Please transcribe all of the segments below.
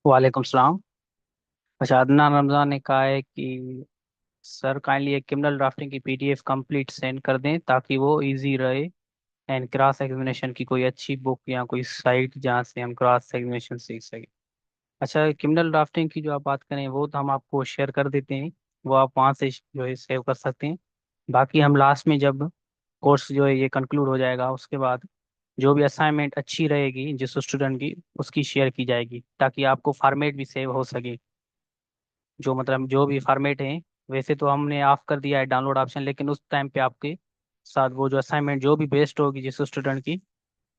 वालेकुम सलाम। अच्छा, अदनान रमज़ान ने कहा है कि सर काइंडली एक किंडल ड्राफ्टिंग की पीडीएफ कंप्लीट सेंड कर दें ताकि वो इजी रहे। एंड क्रॉस एग्जामिनेशन की कोई अच्छी बुक या कोई साइट जहाँ से हम क्रॉस एग्जामिनेशन सीख सकें। अच्छा, किंडल ड्राफ्टिंग की जो आप बात करें वो तो हम आपको शेयर कर देते हैं। वो आप वहाँ से जो है सेव कर सकते हैं। बाकी हम लास्ट में जब कोर्स जो है ये कंक्लूड हो जाएगा उसके बाद जो भी असाइनमेंट अच्छी रहेगी जिस स्टूडेंट की उसकी शेयर की जाएगी ताकि आपको फॉर्मेट भी सेव हो सके। जो मतलब जो भी फॉर्मेट है वैसे तो हमने ऑफ कर दिया है डाउनलोड ऑप्शन, लेकिन उस टाइम पे आपके साथ वो जो असाइनमेंट जो भी बेस्ट होगी जिस स्टूडेंट की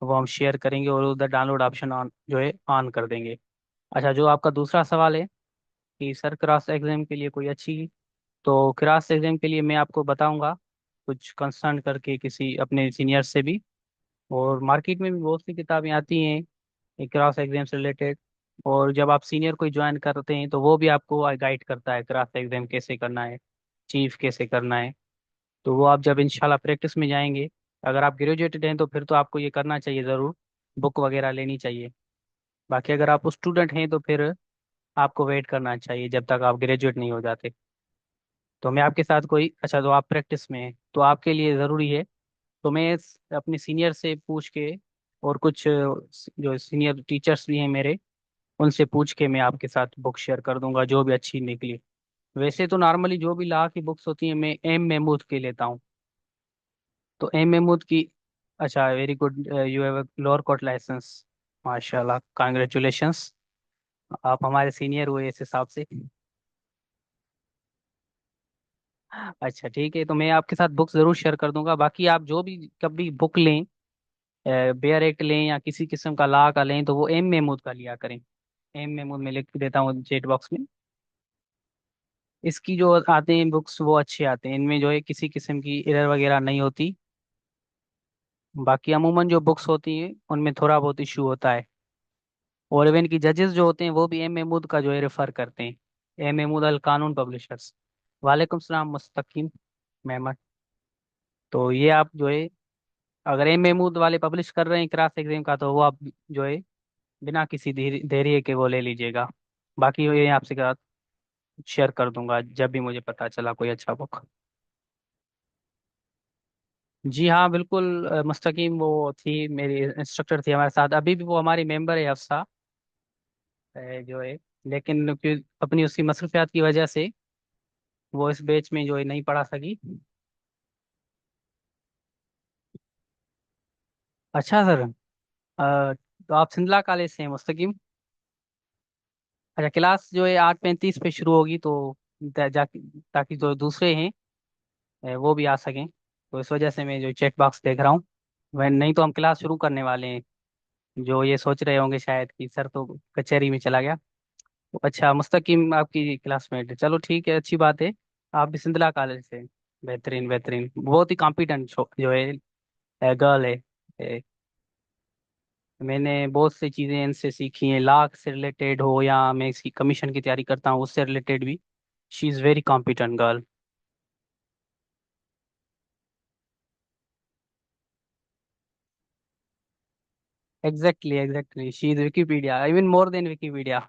वो हम शेयर करेंगे और उधर डाउनलोड ऑप्शन ऑन जो है ऑन कर देंगे। अच्छा, जो आपका दूसरा सवाल है कि सर क्रॉस एग्जाम के लिए कोई अच्छी, तो क्रॉस एग्जाम के लिए मैं आपको बताऊंगा कुछ कंसर्न करके किसी अपने सीनियर से भी। और मार्केट में भी बहुत सी किताबें आती हैं क्रॉस एग्जाम से रिलेटेड। और जब आप सीनियर कोई ज्वाइन करते हैं तो वो भी आपको गाइड करता है क्रॉस एग्जाम कैसे करना है, चीफ कैसे करना है। तो वो आप जब इंशाल्लाह प्रैक्टिस में जाएंगे, अगर आप ग्रेजुएटेड हैं तो फिर तो आपको ये करना चाहिए ज़रूर, बुक वगैरह लेनी चाहिए। बाकी अगर आप स्टूडेंट हैं तो फिर आपको वेट करना चाहिए जब तक आप ग्रेजुएट नहीं हो जाते। तो मैं आपके साथ कोई, अच्छा तो आप प्रैक्टिस में हैं तो आपके लिए ज़रूरी है। तो मैं अपने सीनियर से पूछ के और कुछ जो सीनियर टीचर्स भी हैं मेरे उनसे पूछ के मैं आपके साथ बुक शेयर कर दूंगा जो भी अच्छी निकली। वैसे तो नॉर्मली जो भी ला की बुक्स होती हैं मैं एम महमूद की लेता हूँ। तो एम महमूद की, अच्छा very good, you have lower court licence. माशाल्लाह, कांग्रेचुलेशंस, आप हमारे सीनियर हुए इस हिसाब से। अच्छा ठीक है, तो मैं आपके साथ बुक जरूर शेयर कर दूंगा। बाकी आप जो भी कभी बुक लें, बेयर एक्ट लें या किसी किस्म का ला का लें, तो वो एम महमूद का लिया करें। एम महमूद में लिख देता हूँ चेट बॉक्स में। इसकी जो आते हैं बुक्स वो अच्छे आते हैं, इनमें जो है किसी किस्म की एरर वगैरह नहीं होती। बाकी अमूमन जो बुक्स होती हैं उनमें थोड़ा बहुत इशू होता है। और इवन की जजेस जो होते हैं वो भी एम महमूद का जो है रेफर करते हैं, एम महमूद अल कानून पब्लिशर्स। वालेकुम सलाम मुस्तकीम मेमन। तो ये आप जो है अगर एम महमूद वाले पब्लिश कर रहे हैं क्रॉस एग्जाम का तो वो आप जो है बिना किसी देरी के वो ले लीजिएगा। बाकी ये आपसे शेयर कर दूंगा जब भी मुझे पता चला कोई अच्छा बुक। जी हाँ बिल्कुल, मुस्तकीम वो थी मेरी इंस्ट्रक्टर थी हमारे साथ, अभी भी वो हमारी मेंबर है हफ्सा, जो है। लेकिन अपनी उसकी मसरूफियात की वजह से वो इस बैच में जो है नहीं पढ़ा सकी। अच्छा सर, तो आप सिंधला कॉलेज से हैं मुस्तकीम। अच्छा, क्लास जो है 8:35 पे शुरू होगी तो ताकि जो दूसरे हैं वो भी आ सकें। तो इस वजह से मैं जो चेक बॉक्स देख रहा हूँ, वह नहीं तो हम क्लास शुरू करने वाले हैं। जो ये सोच रहे होंगे शायद कि सर तो कचहरी में चला गया। अच्छा, मुस्तकीम आपकी क्लासमेट है, चलो ठीक है, अच्छी बात है। आप भी सिंधला कॉलेज से? बेहतरीन बेहतरीन, बहुत ही कॉम्पिटेंट जो है गर्ल है। मैंने बहुत सी चीज़ें इनसे सीखी हैं, लॉ से रिलेटेड हो या मैं इसकी कमीशन की तैयारी करता हूँ उससे रिलेटेड भी। She is very competent girl. Exactly exactly, she is Wikipedia, even more than Wikipedia.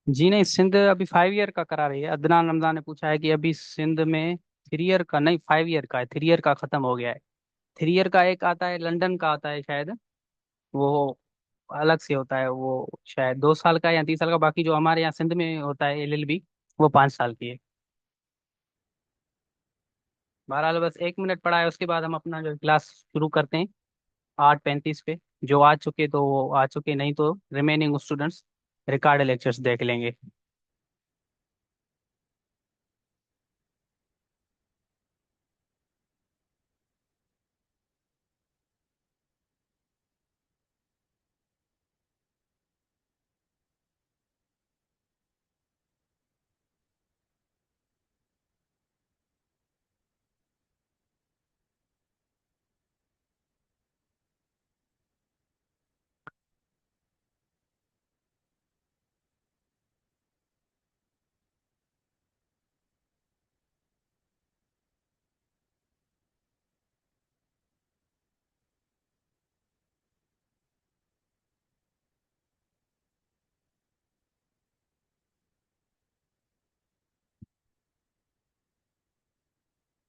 जी नहीं, सिंध अभी 5 ईयर का करा रही है। अदनान रमजान ने पूछा है कि अभी सिंध में 3 ईयर का नहीं 5 ईयर का है, 3 ईयर का खत्म हो गया है। 3 ईयर का एक आता है, लंदन का आता है शायद, वो अलग से होता है, वो शायद 2 साल का या 3 साल का। बाकी जो हमारे यहाँ सिंध में होता है एलएलबी, वो 5 साल की है। बहरहाल बस 1 मिनट पड़ा है, उसके बाद हम अपना जो क्लास शुरू करते हैं 8:35 पे। जो आ चुके तो वो आ चुके, नहीं तो रिमेनिंग स्टूडेंट्स रिकॉर्ड लेक्चर्स देख लेंगे।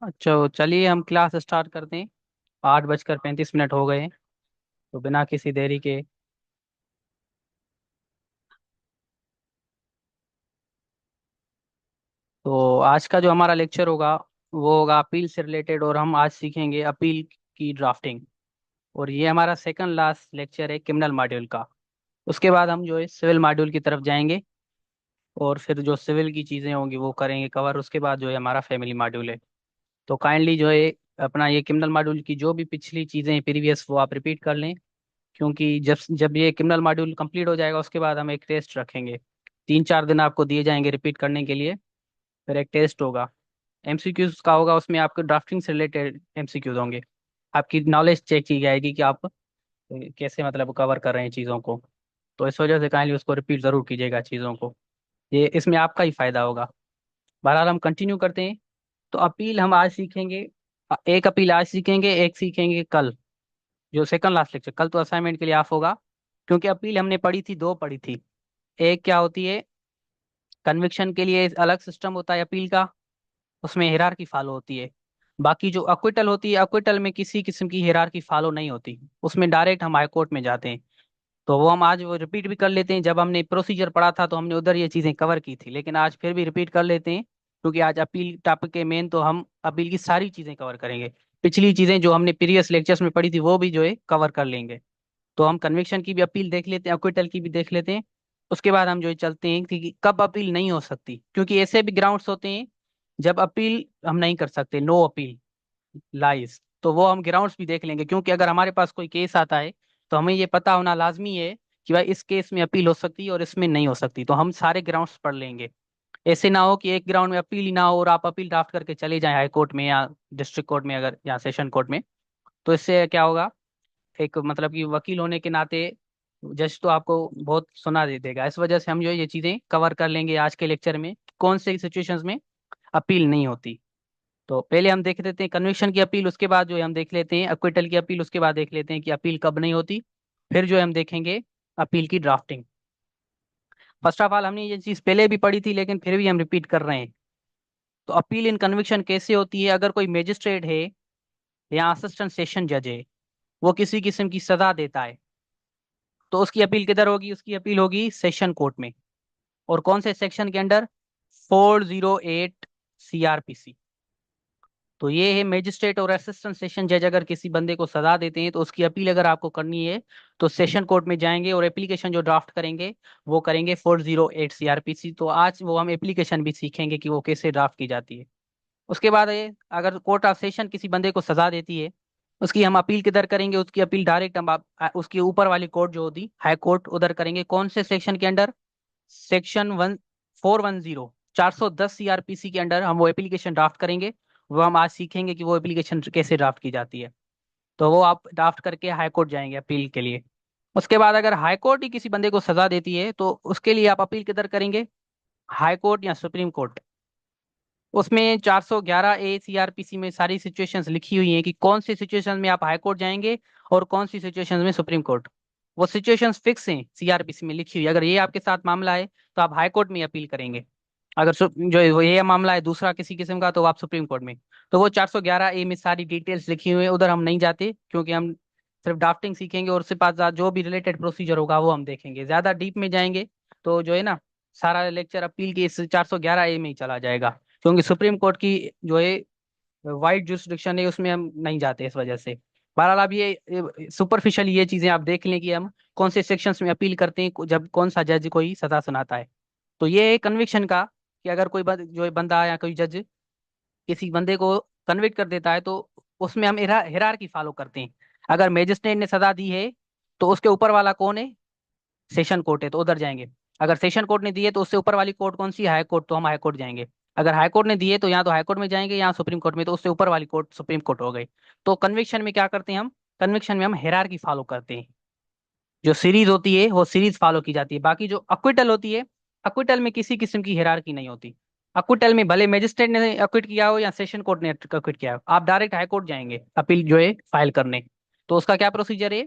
अच्छा चलिए हम क्लास स्टार्ट करते हैं। 8:35 हो गए हैं, तो बिना किसी देरी के। तो आज का जो हमारा लेक्चर होगा वो होगा अपील से रिलेटेड, और हम आज सीखेंगे अपील की ड्राफ्टिंग। और ये हमारा सेकंड लास्ट लेक्चर है क्रिमिनल मॉड्यूल का। उसके बाद हम जो है सिविल मॉड्यूल की तरफ जाएंगे, और फिर जो सिविल की चीज़ें होंगी वो करेंगे कवर। उसके बाद जो है हमारा फैमिली मॉड्यूल है। तो काइंडली जो है अपना ये क्रिमिनल मॉड्यूल की जो भी पिछली चीज़ें प्रीवियस वो आप रिपीट कर लें, क्योंकि जब जब ये क्रिमिनल मॉड्यूल कंप्लीट हो जाएगा उसके बाद हम एक टेस्ट रखेंगे। 3-4 दिन आपको दिए जाएंगे रिपीट करने के लिए। फिर एक टेस्ट होगा, एमसीक्यूज का होगा। उसमें आपके ड्राफ्टिंग से रिलेटेड एमसीक्यूज होंगे। आपकी नॉलेज चेक की जाएगी कि आप कैसे मतलब कवर कर रहे हैं चीज़ों को। तो इस वजह से काइंडली उसको रिपीट ज़रूर कीजिएगा चीज़ों को। ये इसमें आपका ही फायदा होगा। बहरहाल हम कंटिन्यू करते हैं। तो अपील हम आज सीखेंगे। एक अपील आज सीखेंगे, एक सीखेंगे कल, जो सेकंड लास्ट लेक्चर। कल तो असाइनमेंट के लिए ऑफ होगा, क्योंकि अपील हमने पढ़ी थी, दो पढ़ी थी। एक क्या होती है, कन्विक्शन के लिए अलग सिस्टम होता है अपील का, उसमें हिरार्की फॉलो होती है। बाकी जो अक्विटल होती है, अक्विटल में किसी किस्म की हिरार्की फॉलो नहीं होती, उसमें डायरेक्ट हम हाई कोर्ट में जाते हैं। तो वो हम आज वो रिपीट भी कर लेते हैं। जब हमने प्रोसीजर पढ़ा था तो हमने उधर ये चीज़ें कवर की थी, लेकिन आज फिर भी रिपीट कर लेते हैं, क्योंकि आज अपील टॉपिक के मेन तो हम अपील की सारी चीज़ें कवर करेंगे। पिछली चीज़ें जो हमने प्रीवियस लेक्चर्स में पढ़ी थी वो भी जो है कवर कर लेंगे। तो हम कन्विक्शन की भी अपील देख लेते हैं, अक्विटल की भी देख लेते हैं। उसके बाद हम जो है चलते हैं कि कब अपील नहीं हो सकती, क्योंकि ऐसे भी ग्राउंड्स होते हैं जब अपील हम नहीं कर सकते, नो अपील लाइज। तो वो हम ग्राउंड्स भी देख लेंगे, क्योंकि अगर हमारे पास कोई केस आता है तो हमें ये पता होना लाजमी है कि भाई इस केस में अपील हो सकती है और इसमें नहीं हो सकती। तो हम सारे ग्राउंड्स पढ़ लेंगे। ऐसे ना हो कि एक ग्राउंड में अपील ही ना हो और आप अपील ड्राफ्ट करके चले जाएं हाई कोर्ट में या डिस्ट्रिक्ट कोर्ट में, अगर या सेशन कोर्ट में। तो इससे क्या होगा, एक मतलब कि वकील होने के नाते जज तो आपको बहुत सुना दे देगा। इस वजह से हम जो है ये चीज़ें कवर कर लेंगे आज के लेक्चर में, कौन से सिचुएशंस में अपील नहीं होती। तो पहले हम देख लेते हैं कन्विक्शन की अपील, उसके बाद जो है हम देख लेते हैं अक्विटल की अपील, उसके बाद देख लेते हैं कि अपील कब नहीं होती। फिर जो है हम देखेंगे अपील की ड्राफ्टिंग। फर्स्ट ऑफ ऑल हमने ये चीज़ पहले भी पढ़ी थी, लेकिन फिर भी हम रिपीट कर रहे हैं। तो अपील इन कन्विक्शन कैसे होती है, अगर कोई मजिस्ट्रेट है या असिस्टेंट सेशन जज है, वो किसी किस्म की सजा देता है, तो उसकी अपील किधर होगी, उसकी अपील होगी सेशन कोर्ट में। और कौन से सेक्शन के अंडर, 408 सीआरपीसी। तो ये है मजिस्ट्रेट और असिस्टेंट सेशन जज अगर किसी बंदे को सजा देते हैं तो उसकी अपील अगर आपको करनी है तो सेशन कोर्ट में जाएंगे और एप्लीकेशन जो ड्राफ्ट करेंगे वो करेंगे 408 सीआरपीसी। तो आज वो हम एप्लीकेशन भी सीखेंगे कि वो कैसे ड्राफ्ट की जाती है। उसके बाद ये, अगर कोर्ट ऑफ सेशन किसी बंदे को सजा देती है, उसकी हम अपील किधर करेंगे, उसकी अपील डायरेक्ट हम उसकी ऊपर वाली कोर्ट जो होती हाई कोर्ट उधर करेंगे। कौन से सेक्शन के अंडर, सेक्शन 410 410 सीआरपीसी के अंडर हम वो एप्लीकेशन ड्राफ्ट करेंगे। वो हम आज सीखेंगे कि वो एप्लीकेशन कैसे ड्राफ्ट की जाती है। तो वो आप ड्राफ्ट करके हाई कोर्ट जाएंगे अपील के लिए। उसके बाद अगर हाई कोर्ट ही किसी बंदे को सजा देती है तो उसके लिए आप अपील किधर करेंगे, हाई कोर्ट या सुप्रीम कोर्ट। उसमें 411 ए सीआरपीसी में सारी सिचुएशंस लिखी हुई हैं कि कौन सी सिचुएशन में आप हाई कोर्ट जाएंगे और कौन सी सिचुएशंस में सुप्रीम कोर्ट। वो सिचुएशंस फिक्स हैं सीआरपीसी में लिखी हुई। अगर ये आपके साथ मामला है तो आप हाई कोर्ट में अपील करेंगे। अगर जो है वो ये मामला है दूसरा किसी किस्म का, तो आप सुप्रीम कोर्ट में। तो वो 411 ए में सारी डिटेल्स लिखी हुई है, उधर हम नहीं जाते, क्योंकि हम सिर्फ ड्राफ्टिंग सीखेंगे और उसके बाद जो भी रिलेटेड प्रोसीजर होगा वो हम देखेंगे। ज्यादा डीप में जाएंगे तो जो है ना, सारा लेक्चर अपील के इस 411 ए में ही चला जाएगा, क्योंकि सुप्रीम कोर्ट की जो है वाइड जुरिस्डिक्शन है, उसमें हम नहीं जाते इस वजह से। बहरहाल अब ये सुपरफिशियल ये चीजें आप देख लें कि हम कौन से सेक्शंस में अपील करते हैं जब कौन सा जज कोई सजा सुनाता है। तो ये है कन्विक्शन का, कि अगर कोई जो है बंदा या कोई जज किसी बंदे को कन्विक्ट कर देता है तो उसमें हम हिरार्की फॉलो करते हैं। अगर मैजिस्ट्रेट ने सजा दी है तो उसके ऊपर वाला कौन है, सेशन कोर्ट है, तो उधर जाएंगे। अगर सेशन कोर्ट ने दी है तो उससे ऊपर वाली कोर्ट कौन सी है, हाई कोर्ट, तो हम हाई कोर्ट जाएंगे। अगर हाई कोर्ट ने दी है तो यहाँ तो हाई कोर्ट में जाएंगे, यहाँ सुप्रीम कोर्ट में, तो उससे ऊपर वाली कोर्ट सुप्रीम कोर्ट हो गई। तो कन्विक्शन में क्या करते हैं हम, कन्विक्शन में हम हिरार्की फॉलो करते हैं। जो सीरीज होती है वो सीरीज फॉलो की जाती है। बाकी जो अक्विटल होती है, अक्विटल में किसी किस्म की हिरार्की नहीं होती। अक्विटल में भले मजिस्ट्रेट ने अक्विट किया हो या सेशन कोर्ट ने अक्विट किया हो, आप डायरेक्ट हाई कोर्ट जाएंगे अपील जो है फाइल करने। तो उसका क्या प्रोसीजर है,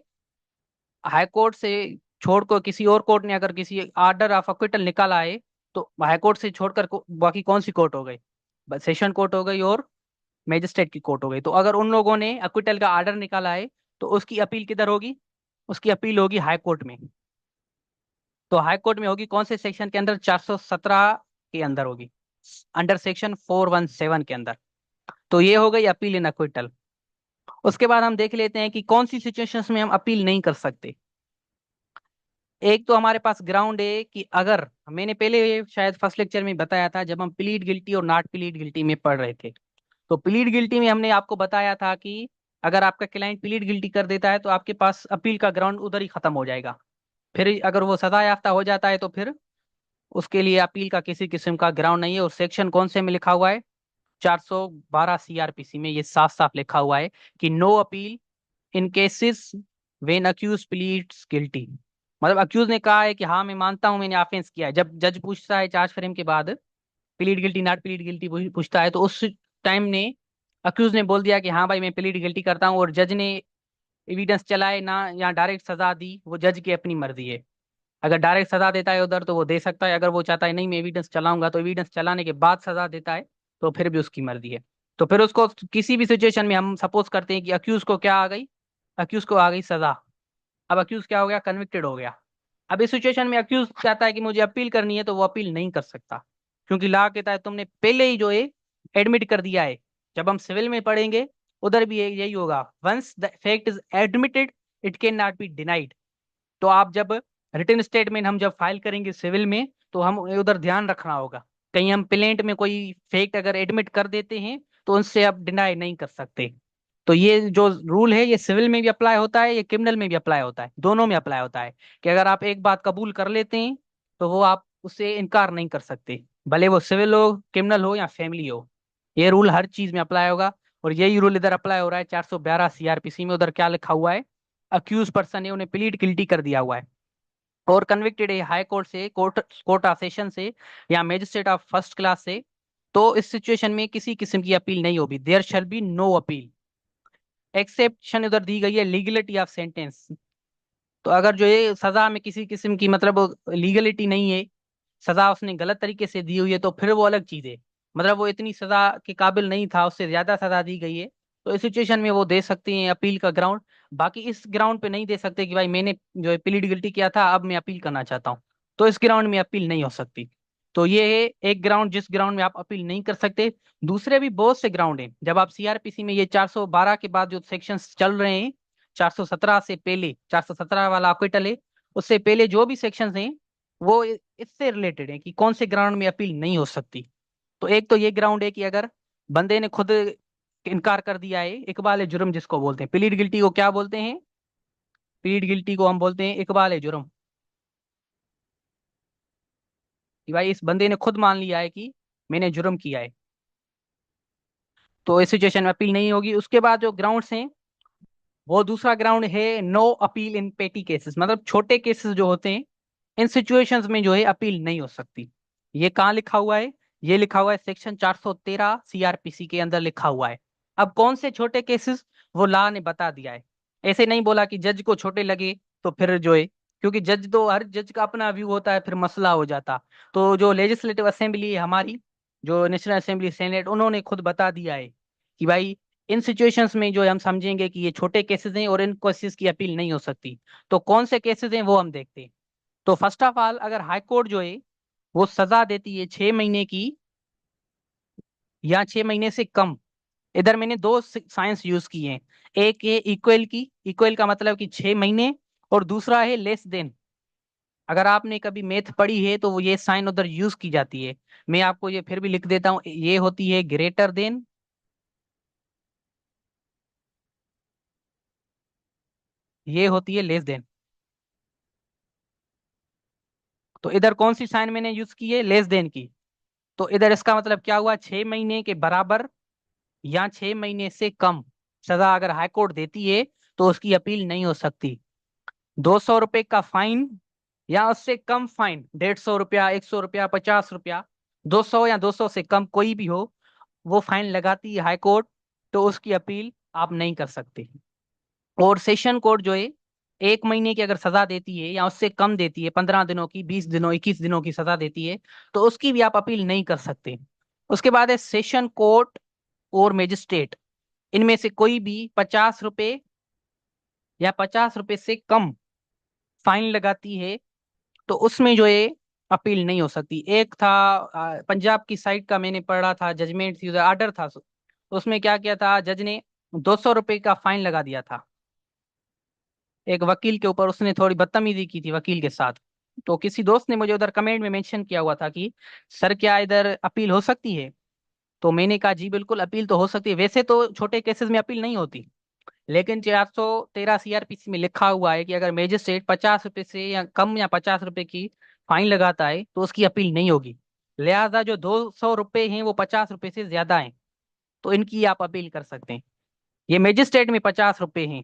हाई कोर्ट से छोड़ कर किसी और कोर्ट ने अगर किसी आर्डर ऑफ अक्विटल निकाला है, तो हाई कोर्ट से छोड़कर बाकी कौन सी कोर्ट हो गई, सेशन कोर्ट हो गई और मैजिस्ट्रेट की कोर्ट हो गई। तो अगर उन लोगों ने अक्विटल का आर्डर निकाला है तो उसकी अपील किधर होगी? उसकी अपील होगी हाई कोर्ट में। तो हाई कोर्ट में होगी कौन से सेक्शन के अंदर? 417 के अंदर होगी, अंडर सेक्शन 417 के अंदर। तो ये हो गई अपील इन अक्विटल। उसके बाद हम देख लेते हैं कि कौन सी सिचुएशंस में हम अपील नहीं कर सकते। एक तो हमारे पास ग्राउंड है कि अगर, मैंने पहले शायद फर्स्ट लेक्चर में बताया था जब हम प्लीड गिल्टी और नॉट प्लीड गिल्टी में पढ़ रहे थे, तो प्लीड गिल्टी में हमने आपको बताया था कि अगर आपका क्लाइंट प्लीड गिल्टी कर देता है तो आपके पास अपील का ग्राउंड उधर ही खत्म हो जाएगा। फिर अगर वो सजा याफ्ता हो जाता है तो फिर उसके लिए अपील का किसी किस्म का ग्राउंड नहीं है। और सेक्शन कौन से में लिखा हुआ है? 412 सीआरपीसी में ये साफ साफ लिखा हुआ है कि no appeal in cases when accused pleads guilty. मतलब अक्यूज ने कहा है कि हाँ मैं मानता हूं मैंने ऑफेंस किया है, जब जज पूछता है चार्ज फ्रेम के बाद plead guilty not plead guilty पूछता है, तो उस टाइम ने अक्यूज ने बोल दिया कि हाँ भाई मैं प्लीड गिल्टी करता हूँ, और जज ने एविडेंस चलाए ना या डायरेक्ट सजा दी, वो जज की अपनी मर्जी है। अगर डायरेक्ट सजा देता है उधर तो वो दे सकता है, अगर वो चाहता है नहीं मैं एविडेंस चलाऊंगा तो एविडेंस चलाने के बाद सजा देता है, तो फिर भी उसकी मर्जी है। तो फिर उसको किसी भी सिचुएशन में हम सपोज करते हैं कि अक्यूज को क्या आ गई? अक्यूज को आ गई सजा। अब अक्यूज क्या हो गया? कन्विक्टेड हो गया। अब इस सिचुएशन में अक्यूज चाहता है कि मुझे अपील करनी है, तो वो अपील नहीं कर सकता, क्योंकि लॉ कहता है तुमने पहले ही जो है एडमिट कर दिया है। जब हम सिविल में पढ़ेंगे उधर भी यही होगा, once the fact is admitted it can not be denied. तो आप जब रिटन स्टेटमेंट हम जब फाइल करेंगे सिविल में, तो हम उधर ध्यान रखना होगा, कहीं हम प्लेंट में कोई फैक्ट अगर एडमिट कर देते हैं तो उनसे आप डिनाई नहीं कर सकते। तो ये जो रूल है ये सिविल में भी अप्लाई होता है, ये क्रिमिनल में भी अप्लाई होता है, दोनों में अप्लाई होता है कि अगर आप एक बात कबूल कर लेते हैं तो वो आप उससे इनकार नहीं कर सकते, भले वो सिविल हो, क्रिमिनल हो या फैमिली हो। ये रूल हर चीज में अप्लाई होगा। और यही रूल इधर अप्लाई हो रहा है 412 सीआरपीसी में। उधर क्या लिखा हुआ है? अक्यूज पर्सन है उन्हें प्लीड गिल्टी कर दिया हुआ है और कन्विक्टेड है हाई कोर्ट से, कोर्ट कोर्ट ऑफ सेशन से या मजिस्ट्रेट ऑफ फर्स्ट क्लास से, तो इस सिचुएशन में किसी किस्म की अपील नहीं होगी। There shall be no appeal. Exception उधर दी गई है लीगलिटी ऑफ सेंटेंस। तो अगर जो है सजा में किसी किस्म की मतलब लीगलिटी नहीं है, सजा उसने गलत तरीके से दी हुई है, तो फिर वो अलग चीज है। मतलब वो इतनी सजा के काबिल नहीं था, उससे ज्यादा सजा दी गई है, तो इस सिचुएशन में वो दे सकते हैं अपील का ग्राउंड। बाकी इस ग्राउंड पे नहीं दे सकते कि भाई मैंने जो है प्लीड गिल्टी किया था अब मैं अपील करना चाहता हूँ, तो इस ग्राउंड में अपील नहीं हो सकती। तो ये है एक ग्राउंड जिस ग्राउंड में आप अपील नहीं कर सकते। दूसरे भी बहुत से ग्राउंड हैं। जब आप सीआरपीसी में ये 412 के बाद जो सेक्शंस चल रहे हैं, 417 से पहले 417 वाला अक्विटल है, उससे पहले जो भी सेक्शंस हैं वो इससे रिलेटेड है कि कौन से ग्राउंड में अपील नहीं हो सकती। तो एक तो ये ग्राउंड है कि अगर बंदे ने खुद इनकार कर दिया है, इकबाल जुर्म जिसको बोलते हैं, प्लीड गिल्टी को क्या बोलते हैं? प्लीड गिल्टी को हम बोलते हैं इकबाल जुर्म, कि भाई इस बंदे ने खुद मान लिया है कि मैंने जुर्म किया है, तो इस सिचुएशन में अपील नहीं होगी। उसके बाद जो ग्राउंड्स हैं वो दूसरा ग्राउंड है नो अपील इन पेटी केसेस, मतलब छोटे केसेस जो होते हैं इन सिचुएशंस में जो है अपील नहीं हो सकती। ये कहाँ लिखा हुआ है? ये लिखा हुआ है सेक्शन 413 सीआरपीसी के अंदर लिखा हुआ है। अब कौन से छोटे केसेस, वो लॉ ने बता दिया है। ऐसे नहीं बोला कि जज को छोटे लगे तो फिर जो है, क्योंकि जज तो हर जज का अपना व्यू होता है, फिर मसला हो जाता। तो जो लेजिस्लेटिव असेंबली है हमारी, जो नेशनल असेंबली सेनेट, उन्होंने खुद बता दिया है कि भाई इन सिचुएशंस में जो है हम समझेंगे कि ये छोटे केसेस हैं और इन केसेस की अपील नहीं हो सकती। तो कौन से केसेस हैं वो हम देखते हैं। तो फर्स्ट ऑफ ऑल अगर हाई कोर्ट जो है वो सजा देती है 6 महीने की या 6 महीने से कम, इधर मैंने दो साइंस यूज किए हैं। एक है इक्वल की, इक्वल का मतलब कि 6 महीने, और दूसरा है लेस देन। अगर आपने कभी मैथ पढ़ी है तो वो ये साइन उधर यूज की जाती है। मैं आपको ये फिर भी लिख देता हूँ, ये होती है ग्रेटर देन, ये होती है लेस देन। तो इधर कौन सी साइन मैंने यूज की है? लेस देन की। तो इधर इसका मतलब क्या हुआ? 6 महीने के बराबर या 6 महीने से कम सजा अगर हाई कोर्ट देती है तो उसकी अपील नहीं हो सकती। 200 रुपए का फाइन या उससे कम फाइन, 150 रुपया, 100 रुपया, 50 रुपया, 200 या 200 से कम कोई भी हो, वो फाइन लगाती है हाई कोर्ट, तो उसकी अपील आप नहीं कर सकते। और सेशन कोर्ट जो है 1 महीने की अगर सजा देती है या उससे कम देती है, 15 दिनों की, 20 दिनों, 21 दिनों की सजा देती है, तो उसकी भी आप अपील नहीं कर सकते। उसके बाद है सेशन कोर्ट और मजिस्ट्रेट इनमें से कोई भी 50 रुपए या 50 रुपए से कम फाइन लगाती है, तो उसमें जो है अपील नहीं हो सकती। एक था पंजाब की साइड का, मैंने पढ़ा था, जजमेंट थी, आर्डर था, तो उसमें क्या किया था जज ने, 200 रुपए का फाइन लगा दिया था एक वकील के ऊपर। उसने थोड़ी बदतमीजी की थी वकील के साथ। तो किसी दोस्त ने मुझे उधर कमेंट में मेंशन किया हुआ था कि सर क्या इधर अपील हो सकती है। तो मैंने कहा जी बिल्कुल अपील तो हो सकती है, वैसे तो छोटे केसेस में अपील नहीं होती, लेकिन 413 सीआरपीसी में लिखा हुआ है कि अगर मजिस्ट्रेट 50 रुपए से या कम या 50 रुपए की फाइन लगाता है तो उसकी अपील नहीं होगी। लिहाजा जो 200 रुपए हैं वो 50 रुपए से ज्यादा हैं, तो इनकी आप अपील कर सकते हैं। ये मजिस्ट्रेट में 50 रुपए हैं,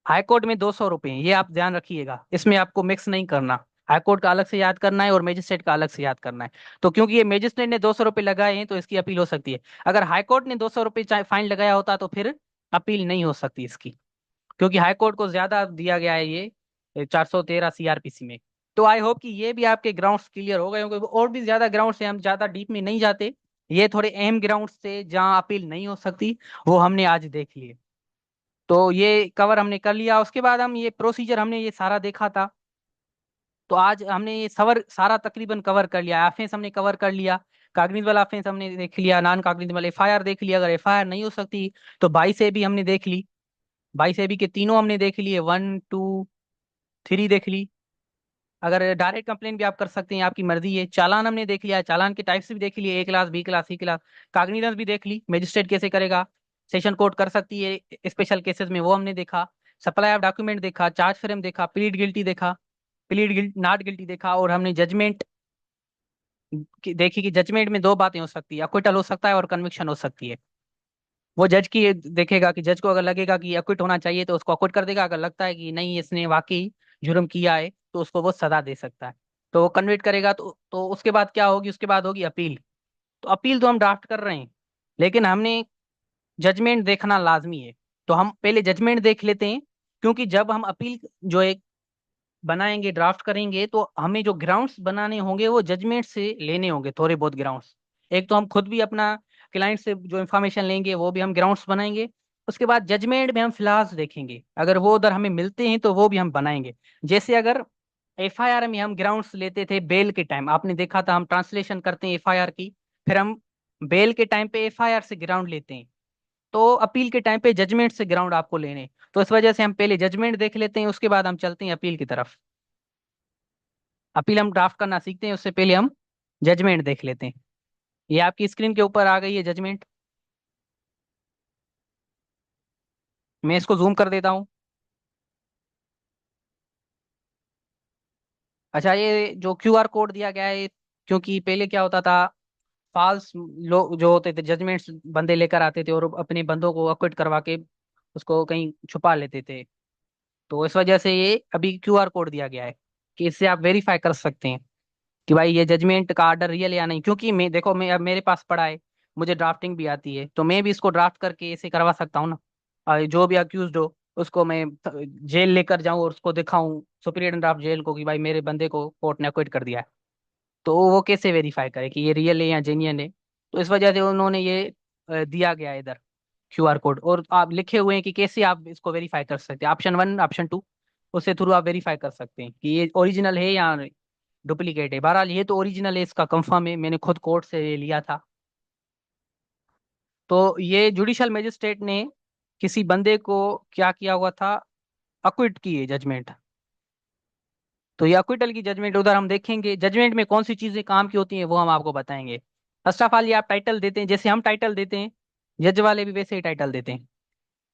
हाई कोर्ट में 200 रुपए हैं, ये आप ध्यान रखिएगा, इसमें आपको मिक्स नहीं करना। हाई कोर्ट का अलग से याद करना है और मजिस्ट्रेट का अलग से याद करना है। तो क्योंकि ये मजिस्ट्रेट ने 200 रुपए लगाए हैं तो इसकी अपील हो सकती है। अगर हाई कोर्ट ने 200 रुपए फाइन लगाया होता तो फिर अपील नहीं हो सकती इसकी, क्योंकि हाई कोर्ट को ज्यादा दिया गया है ये 413 सीआरपीसी में। तो आई होप कि ये भी आपके ग्राउंड्स क्लियर हो गए होंगे। और भी ज्यादा ग्राउंड्स हैं, हम ज्यादा डीप में नहीं जाते, ये थोड़े अहम ग्राउंड्स थे जहां अपील नहीं हो सकती, वो हमने आज देख लिए। तो ये कवर हमने कर लिया। उसके बाद हम ये प्रोसीजर हमने ये सारा देखा था। तो आज हमने ये सारा तकरीबन कवर कर लिया। ऑफेंस हमने कवर कर लिया, कागनिजेबल ऑफेंस हमने देख लिया, नॉन कागनिजेबल एफआईआर देख लिया, अगर एफआईआर नहीं हो सकती तो 22 ए भी हमने देख ली। 22 ए बी के तीनों हमने देख लिए, 1 2 3 देख ली। अगर डायरेक्ट कंप्लेन भी आप कर सकते हैं, आपकी मर्जी है। चालान हमने देख लिया, चालान के टाइप्स भी देख लिए, A class, B class, C class. Cognizance भी देख ली, मजिस्ट्रेट कैसे करेगा, सेशन कोर्ट कर सकती है स्पेशल केसेस में, वो हमने देखा। सप्लाई ऑफ डॉक्यूमेंट देखा, चार्ज फ्रेम देखा, प्लीड गिल्टी देखा, प्लीड गिल्ट नॉट गिल्टी देखा, और हमने जजमेंट देखी कि जजमेंट में दो बातें हो सकती है, अक्विटल हो सकता है और कन्विक्शन हो सकती है। वो जज की देखेगा कि जज को अगर लगेगा कि अक्विट होना चाहिए तो उसको अक्विट कर देगा, अगर लगता है कि नहीं इसने वाकई जुर्म किया है तो उसको वो सजा दे सकता है, तो वो कन्विट करेगा। तो उसके बाद क्या होगी, उसके बाद होगी अपील। तो अपील तो हम ड्राफ्ट कर रहे हैं, लेकिन हमने जजमेंट देखना लाजमी है। तो हम पहले जजमेंट देख लेते हैं, क्योंकि जब हम अपील जो एक बनाएंगे, ड्राफ्ट करेंगे, तो हमें जो ग्राउंड्स बनाने होंगे वो जजमेंट से लेने होंगे, थोड़े बहुत ग्राउंड्स। एक तो हम खुद भी अपना क्लाइंट से जो इन्फॉर्मेशन लेंगे वो भी हम ग्राउंड्स बनाएंगे। उसके बाद जजमेंट में हम फिलहाल देखेंगे, अगर वो उधर हमें मिलते हैं तो वो भी हम बनाएंगे। जैसे अगर एफआईआर में हम ग्राउंड्स लेते थे बेल के टाइम, आपने देखा था हम ट्रांसलेशन करते हैं एफआईआर की, फिर हम बेल के टाइम पे एफआईआर से ग्राउंड लेते हैं, तो अपील के टाइम पे जजमेंट से ग्राउंड आपको लेने हैं। तो इस वजह से हम पहले जजमेंट देख लेते हैं, उसके बाद हम चलते हैं अपील की तरफ। अपील हम ड्राफ्ट करना सीखते हैं उससे पहले हम जजमेंट देख लेते हैं। ये आपकी स्क्रीन के ऊपर आ गई है जजमेंट, मैं इसको जूम कर देता हूँ। अच्छा, ये जो क्यूआर कोड दिया गया है, क्योंकि पहले क्या होता था, फॉल्स लोग जो होते थे जजमेंट्स बंदे लेकर आते थे और अपने बंदों को अक्विट करवा के उसको कहीं छुपा लेते थे। तो इस वजह से ये अभी क्यूआर कोड दिया गया है कि इससे आप वेरीफाई कर सकते हैं कि भाई ये जजमेंट का आर्डर रियल या नहीं। क्योंकि मैं देखो, मैं अब मेरे पास पड़ा है, मुझे ड्राफ्टिंग भी आती है, तो मैं भी इसको ड्राफ्ट करके ऐसे करवा सकता हूँ ना। जो भी अक्यूज हो उसको मैं जेल लेकर जाऊं और उसको दिखाऊं सुप्रीडेंट ऑफ जेल को कि भाई मेरे बंदे को कोर्ट ने अक्विट कर दिया है। तो वो कैसे वेरीफाई करे कि ये रियल है या जेन्युइन है। तो इस वजह से उन्होंने ये दिया गया है इधर क्यूआर कोड, और आप लिखे हुए हैं कि कैसे आप इसको वेरीफाई कर सकते हैं, ऑप्शन 1 ऑप्शन 2, उससे थ्रू आप वेरीफाई कर सकते हैं कि ये ओरिजिनल है या डुप्लीकेट है। बहरहाल ये तो ओरिजिनल है, इसका कंफर्म है, मैंने खुद कोर्ट से ये लिया था। तो ये जुडिशियल मजिस्ट्रेट ने किसी बंदे को क्या किया हुआ था, अक्विट की है जजमेंट। तो ये अक्विटल की जजमेंट उधर हम देखेंगे, जजमेंट में कौन सी चीजें काम की होती हैं वो हम आपको बताएंगे। फर्स्ट ऑफ ऑल ये आप टाइटल देते हैं, जैसे हम टाइटल देते हैं जज वाले भी वैसे ही टाइटल देते हैं।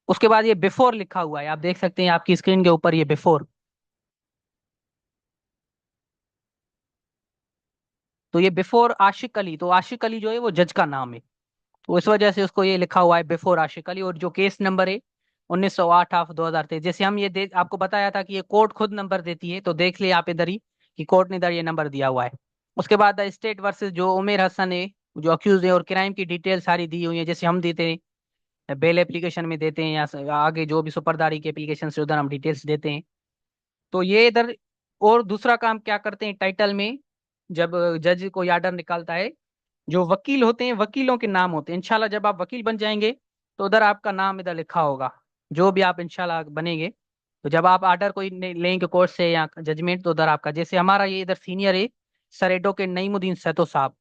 उसके बाद ये बिफोर लिखा हुआ है, आप देख सकते हैं आपकी स्क्रीन के ऊपर ये बिफोर। तो ये बिफोर आशिक अली, तो आशिक अली जो है वो जज का नाम है, तो इस वजह से उसको ये लिखा हुआ है बिफोर आशिक अली। और जो केस नंबर है 1908/2023, जैसे हम ये आपको बताया था कि ये कोर्ट खुद नंबर देती है, तो देख लिया आप इधर ही कि कोर्ट ने इधर ये नंबर दिया हुआ है। उसके बाद द स्टेट वर्सेस जो उमेर हसन है, जो अक्यूज है, और क्राइम की डिटेल सारी दी हुई है, जैसे हम देते हैं बेल एप्लीकेशन में देते हैं, या आगे जो भी सुपरदारी के एप्लीकेशन से उधर हम डिटेल्स देते हैं। तो ये इधर। और दूसरा काम क्या करते हैं टाइटल में, जब जज कोई आर्डर निकालता है जो वकील होते हैं वकीलों के नाम होते हैं। इंशाल्लाह जब आप वकील बन जाएंगे तो उधर आपका नाम इधर लिखा होगा, जो भी आप इंशाल्लाह बनेंगे। तो जब आप आर्डर कोई लेंगे कोर्ट से या जजमेंट, तो उधर आपका, जैसे हमारा ये इधर सीनियर है सर एडवोकेट नईमुद्दीन सैतो साहब,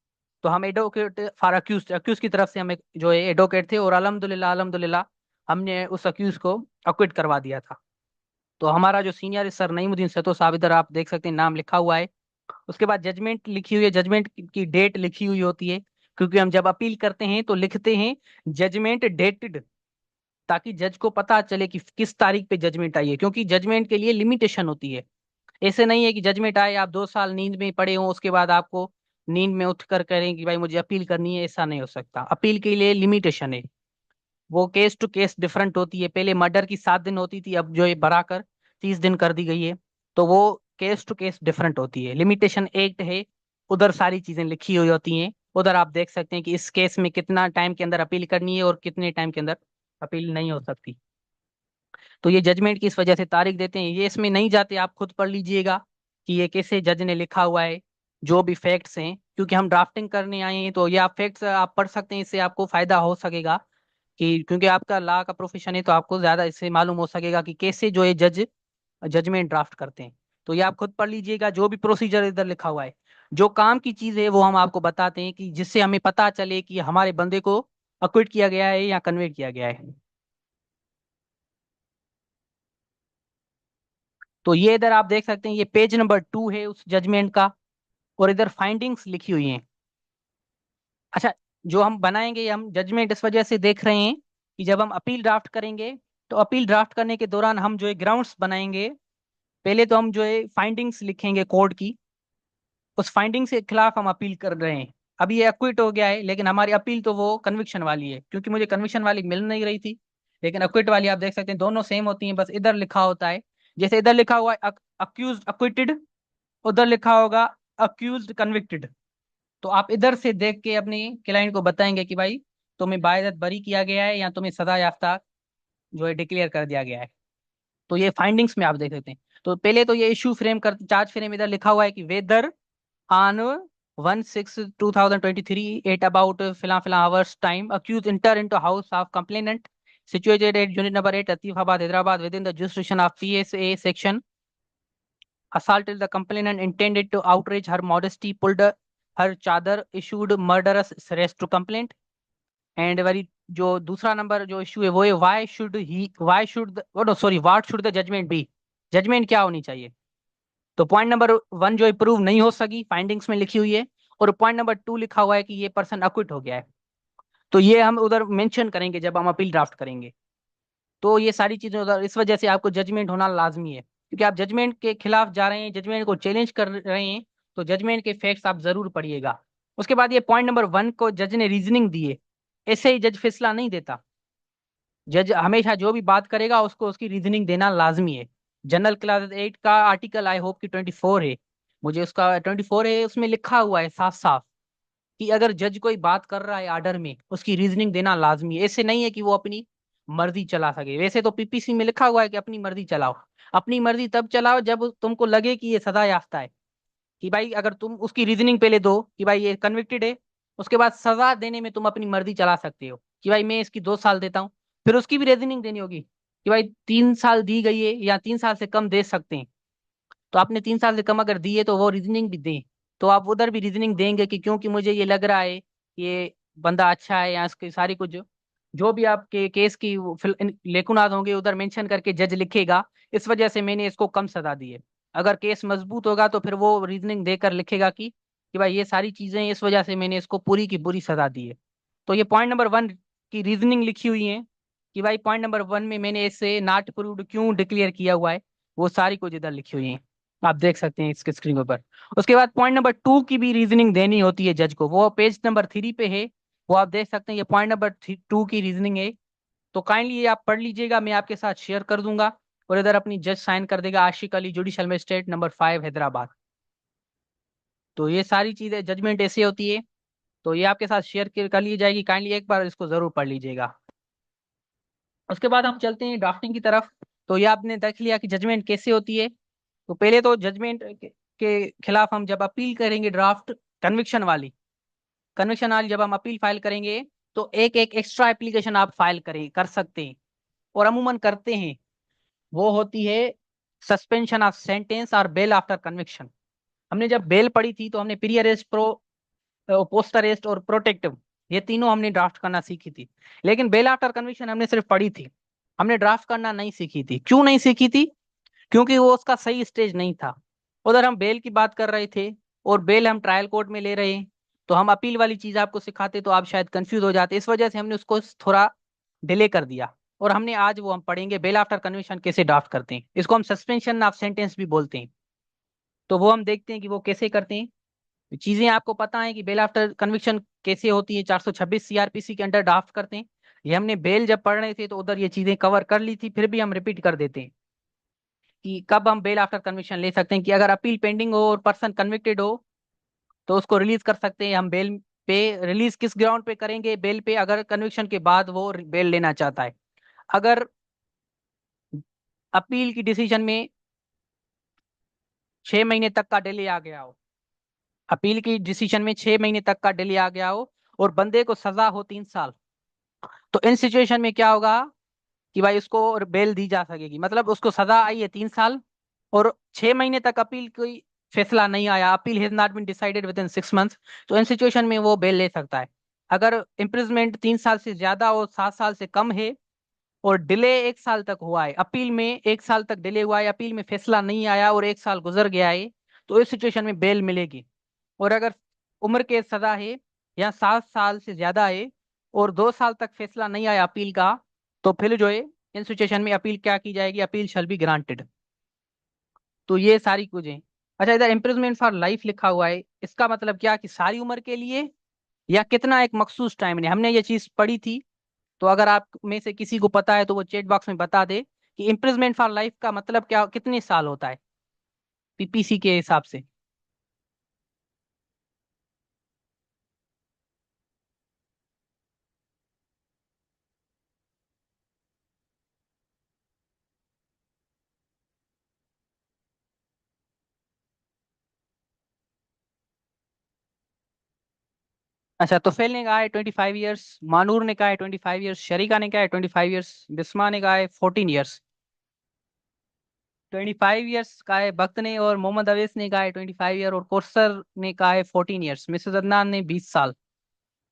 तो हम एडवोकेट फॉर अक्यूज, अक्यूज की तरफ से हम जो है एडवोकेट थे, और अल्हम्दुलिल्लाह अल्हम्दुलिल्लाह हमने उस अक्यूज को अक्विट करवा दिया था। तो हमारा जो सीनियर है सर नईमुद्दीन सैतो साहब, इधर आप देख सकते हैं नाम लिखा हुआ है। उसके बाद जजमेंट लिखी हुई है, जजमेंट की डेट लिखी हुई होती है, क्योंकि हम जब अपील करते हैं तो लिखते हैं जजमेंट डेटेड, ताकि जज को पता चले कि किस तारीख पे जजमेंट आई है, क्योंकि जजमेंट के लिए लिमिटेशन होती है। ऐसे नहीं है कि जजमेंट आए आप 2 साल नींद में पड़े हो, उसके बाद आपको नींद में उठ कर करें कि भाई मुझे अपील करनी है, ऐसा नहीं हो सकता। अपील के लिए लिमिटेशन है, वो केस टू केस डिफरेंट होती है। पहले मर्डर की 7 दिन होती थी, अब जो है बढ़ाकर 30 दिन कर दी गई है। तो वो केस टू केस डिफरेंट होती है। लिमिटेशन एक्ट है, उधर सारी चीजें लिखी हुई होती हैं। उधर आप देख सकते हैं कि इस केस में कितना टाइम के अंदर अपील करनी है और कितने टाइम के अंदर अपील नहीं हो सकती। तो ये जजमेंट की इस वजह से तारीख देते हैं, ये इसमें नहीं जाते, आप खुद पढ़ लीजिएगा कि ये कैसे जज ने लिखा हुआ है, जो भी फैक्ट्स हैं, क्योंकि हम ड्राफ्टिंग करने आए हैं। तो ये आप फैक्ट्स आप पढ़ सकते हैं, इससे आपको फायदा हो सकेगा कि क्योंकि आपका लॉ का प्रोफेशन है, तो आपको ज्यादा इससे मालूम हो सकेगा कि कैसे जो है जज जजमेंट ड्राफ्ट करते हैं। तो ये आप खुद पढ़ लीजिएगा, जो भी प्रोसीजर इधर लिखा हुआ है। जो काम की चीज है वो हम आपको बताते हैं, कि जिससे हमें पता चले कि हमारे बंदे को अक्विट किया गया है या कन्विक्ट किया गया है। तो ये इधर आप देख सकते हैं, ये पेज नंबर 2 है उस जजमेंट का, और इधर फाइंडिंग्स लिखी हुई हैं। अच्छा, जो हम बनाएंगे, हम जजमेंट इस वजह से देख रहे हैं कि जब हम अपील ड्राफ्ट करेंगे, तो अपील ड्राफ्ट करने के दौरान हम जो है ग्राउंड्स बनाएंगे। पहले तो हम जो है फाइंडिंग्स लिखेंगे कोर्ट की, उस फाइंडिंग के खिलाफ हम अपील कर रहे हैं। अभी ये अक्विट हो गया है, लेकिन हमारी अपील तो वो कन्विक्शन वाली है, क्योंकि मुझे कन्विक्शन वाली मिल नहीं रही थी। लेकिन अक्विट वाली आप देख सकते हैं दोनों सेम होती हैं, बस इधर लिखा होता है, जैसे इधर लिखा हुआ है अक्यूज अक्विटेड, उधर लिखा होगा अक्यूज्ड कन्विक्टेड। तो आप इधर से देख के अपनी क्लाइंट को बताएंगे कि भाई तुम्हें बाइज्जत बरी किया गया है या तुम्हें सजा याफ्ता जो है डिक्लेयर कर दिया गया है। तो ये फाइंडिंग्स में आप देख सकते हैं। तो पहले तो ये इशू फ्रेम कर, चार्ज फ्रेम इधर लिखा हुआ है कि वेदर on 1/6/2023 at about फिला फिला hours time accused enter into house of complainant situated at unit number 8 Atifabad Hyderabad within the jurisdiction of PSA section, assaulted the complainant intended to outrage her modesty, pulled her chadar, issued murderous arrest to complaint। And very जो दूसरा नंबर जो इशू है वो है why should no sorry what should the judgment be, judgment क्या होनी चाहिए। तो पॉइंट नंबर 1 जो है प्रूव नहीं हो सकी, फाइंडिंग्स में लिखी हुई है। और पॉइंट नंबर 2 लिखा हुआ है कि ये पर्सन अक्विट हो गया है। तो ये हम उधर मेंशन करेंगे जब हम अपील ड्राफ्ट करेंगे। तो ये सारी चीजें उधर, इस वजह से आपको जजमेंट होना लाजमी है, क्योंकि आप जजमेंट के खिलाफ जा रहे हैं, जजमेंट को चैलेंज कर रहे हैं। तो जजमेंट के फैक्ट्स आप जरूर पढ़िएगा। उसके बाद ये पॉइंट नंबर 1 को जज ने रीजनिंग दी है। ऐसे ही जज फैसला नहीं देता, जज हमेशा जो भी बात करेगा उसको उसकी रीजनिंग देना लाजमी है। जनरल क्लास 8 का आर्टिकल आई होप की 24 है, मुझे उसका 24 है, उसमें लिखा हुआ है साफ साफ कि अगर जज कोई बात कर रहा है आर्डर में, उसकी रीजनिंग देना लाजमी है। ऐसे नहीं है कि वो अपनी मर्जी चला सके। वैसे तो पीपीसी में लिखा हुआ है कि अपनी मर्जी चलाओ, अपनी मर्जी तब चलाओ जब तुमको लगे कि ये सजा याफ्ता है। कि भाई अगर तुम उसकी रीजनिंग पहले दो कि भाई ये कन्विक्टेड है, उसके बाद सजा देने में तुम अपनी मर्जी चला सकते हो कि भाई मैं इसकी 2 साल देता हूँ। फिर उसकी भी रीजनिंग देनी होगी कि भाई 3 साल दी गई है या 3 साल से कम दे सकते हैं। तो आपने 3 साल से कम अगर दी है तो वो रीजनिंग भी दें। तो आप उधर भी रीजनिंग देंगे कि क्योंकि मुझे ये लग रहा है ये बंदा अच्छा है, या इसकी सारी कुछ जो भी आपके केस की लेकुनात होंगे उधर मेंशन करके जज लिखेगा, इस वजह से मैंने इसको कम सजा दी है। अगर केस मजबूत होगा तो फिर वो रीजनिंग देकर लिखेगा कि भाई ये सारी चीजें इस वजह से मैंने इसको पूरी की पूरी सजा दी है। तो ये पॉइंट नंबर 1 की रीजनिंग लिखी हुई है कि भाई पॉइंट नंबर 1 में मैंने इससे नॉट प्रूव्ड क्यों डिक्लेयर किया हुआ है, वो सारी कुछ इधर लिखी हुई है। आप देख सकते हैं इसके स्क्रीन पर। उसके बाद पॉइंट नंबर 2 की भी रीजनिंग देनी होती है जज को, वो पेज नंबर 3 पे है, वो आप देख सकते हैं। ये पॉइंट नंबर 2 की रीजनिंग है। तो काइंडली ये आप पढ़ लीजिएगा, मैं आपके साथ शेयर कर दूंगा। और इधर अपनी जज साइन कर देगा, Ashiq Ali judicial magistrate number 5 Hyderabad. तो ये सारी चीजें जजमेंट ऐसे होती है। तो ये आपके साथ शेयर कर ली जाएगी, काइंडली एक बार इसको जरूर पढ़ लीजिएगा। उसके बाद हम चलते हैं ड्राफ्टिंग की तरफ। तो ये आपने देख लिया कि जजमेंट कैसे होती है। तो पहले तो जजमेंट के खिलाफ हम जब अपील करेंगे ड्राफ्ट कन्विक्शन वाली, कन्विक्शन वाली जब हम अपील फाइल करेंगे तो एक एक एक्स्ट्रा एप्लीकेशन आप फाइल कर सकते हैं, और अमूमन करते हैं। वो होती है सस्पेंशन ऑफ सेंटेंस और बेल आफ्टर कन्विक्शन। हमने जब बेल पढ़ी थी तो हमने प्री अरेस्ट, पोस्ट अरेस्ट और प्रोटेक्टिव, ये तीनों हमने ड्राफ्ट करना सीखी थी। लेकिन बेल आफ्टर कन्विक्शन हमने सिर्फ पढ़ी थी, हमने ड्राफ्ट करना नहीं सीखी थी। क्यों नहीं सीखी थी? क्योंकि वो उसका सही स्टेज नहीं था। उधर हम बेल की बात कर रहे थे और बेल हम ट्रायल कोर्ट में ले रहे हैं, तो हम अपील वाली चीज आपको सिखाते तो आप शायद कंफ्यूज हो जाते। इस वजह से हमने उसको थोड़ा डिले कर दिया, और हमने आज वो हम पढ़ेंगे बेल आफ्टर कन्विक्शन कैसे ड्राफ्ट करते हैं। इसको हम सस्पेंशन ऑफ सेंटेंस भी बोलते हैं। तो वो हम देखते हैं कि वो कैसे करते हैं। चीजें आपको पता है कि बेल आफ्टर कन्विक्शन कैसे होती है, 426 सीआरपीसी के अंडर ड्राफ्ट करते हैं। ये हमने बेल जब पढ़ रहे थे तो उधर ये चीजें कवर कर ली थी, फिर भी हम रिपीट कर देते हैं कि कब हम बेल आफ्टर कन्विक्शन ले सकते हैं। कि अगर अपील पेंडिंग हो और पर्सन कन्विक्टेड हो तो उसको रिलीज कर सकते हैं हम बेल पे। रिलीज किस ग्राउंड पे करेंगे? बेल पे, अगर कन्विक्शन के बाद वो बेल लेना चाहता है। अगर अपील की डिसीजन में 6 महीने तक का डिले आ गया हो, अपील की डिसीजन में 6 महीने तक का डिले आ गया हो और बंदे को सजा हो 3 साल, तो इन सिचुएशन में क्या होगा कि भाई उसको बेल दी जा सकेगी। मतलब उसको सजा आई है 3 साल और 6 महीने तक अपील कोई फैसला नहीं आया, appeal has not been decided within 6 months, तो इन सिचुएशन में वो बेल ले सकता है। अगर इम्प्रिजमेंट 3 साल से ज्यादा और 7 साल से कम है और डिले 1 साल तक हुआ है, अपील में 1 साल तक डिले हुआ है, अपील में फैसला नहीं आया और 1 साल गुजर गया है, तो इस सिचुएशन में बेल मिलेगी। और अगर उम्र कैद सजा है या 7 साल से ज्यादा है और 2 साल तक फैसला नहीं आया अपील का, तो फिर जो है इन सिचुएशन में अपील क्या की जाएगी? Appeal shall be granted. तो ये सारी कुछ है। अच्छा, इधर इम्प्रिजमेंट फॉर लाइफ लिखा हुआ है, इसका मतलब क्या कि सारी उम्र के लिए या कितना एक मखसूस टाइम ने? हमने ये चीज पढ़ी थी, तो अगर आप में से किसी को पता है तो वो चैट बॉक्स में बता दे कि इम्प्रिजमेंट फॉर लाइफ का मतलब क्या, कितने साल होता है पीपीसी के हिसाब से। अच्छा, तो फेल ने कहा है 25 ईयर्स, मानूर ने कहा है 25 ईयर्स, शरीका ने कहा है 25 ईयर्स, बिस्मा ने कहा है 14 ईयर्स। 25 ईयर्स का है भक्त ने, और मोहम्मद अवेस ने कहा है 25 ईयर, और कोर्सर ने कहा है 14 ईयर्स, मिसेस अदनान ने 20 साल।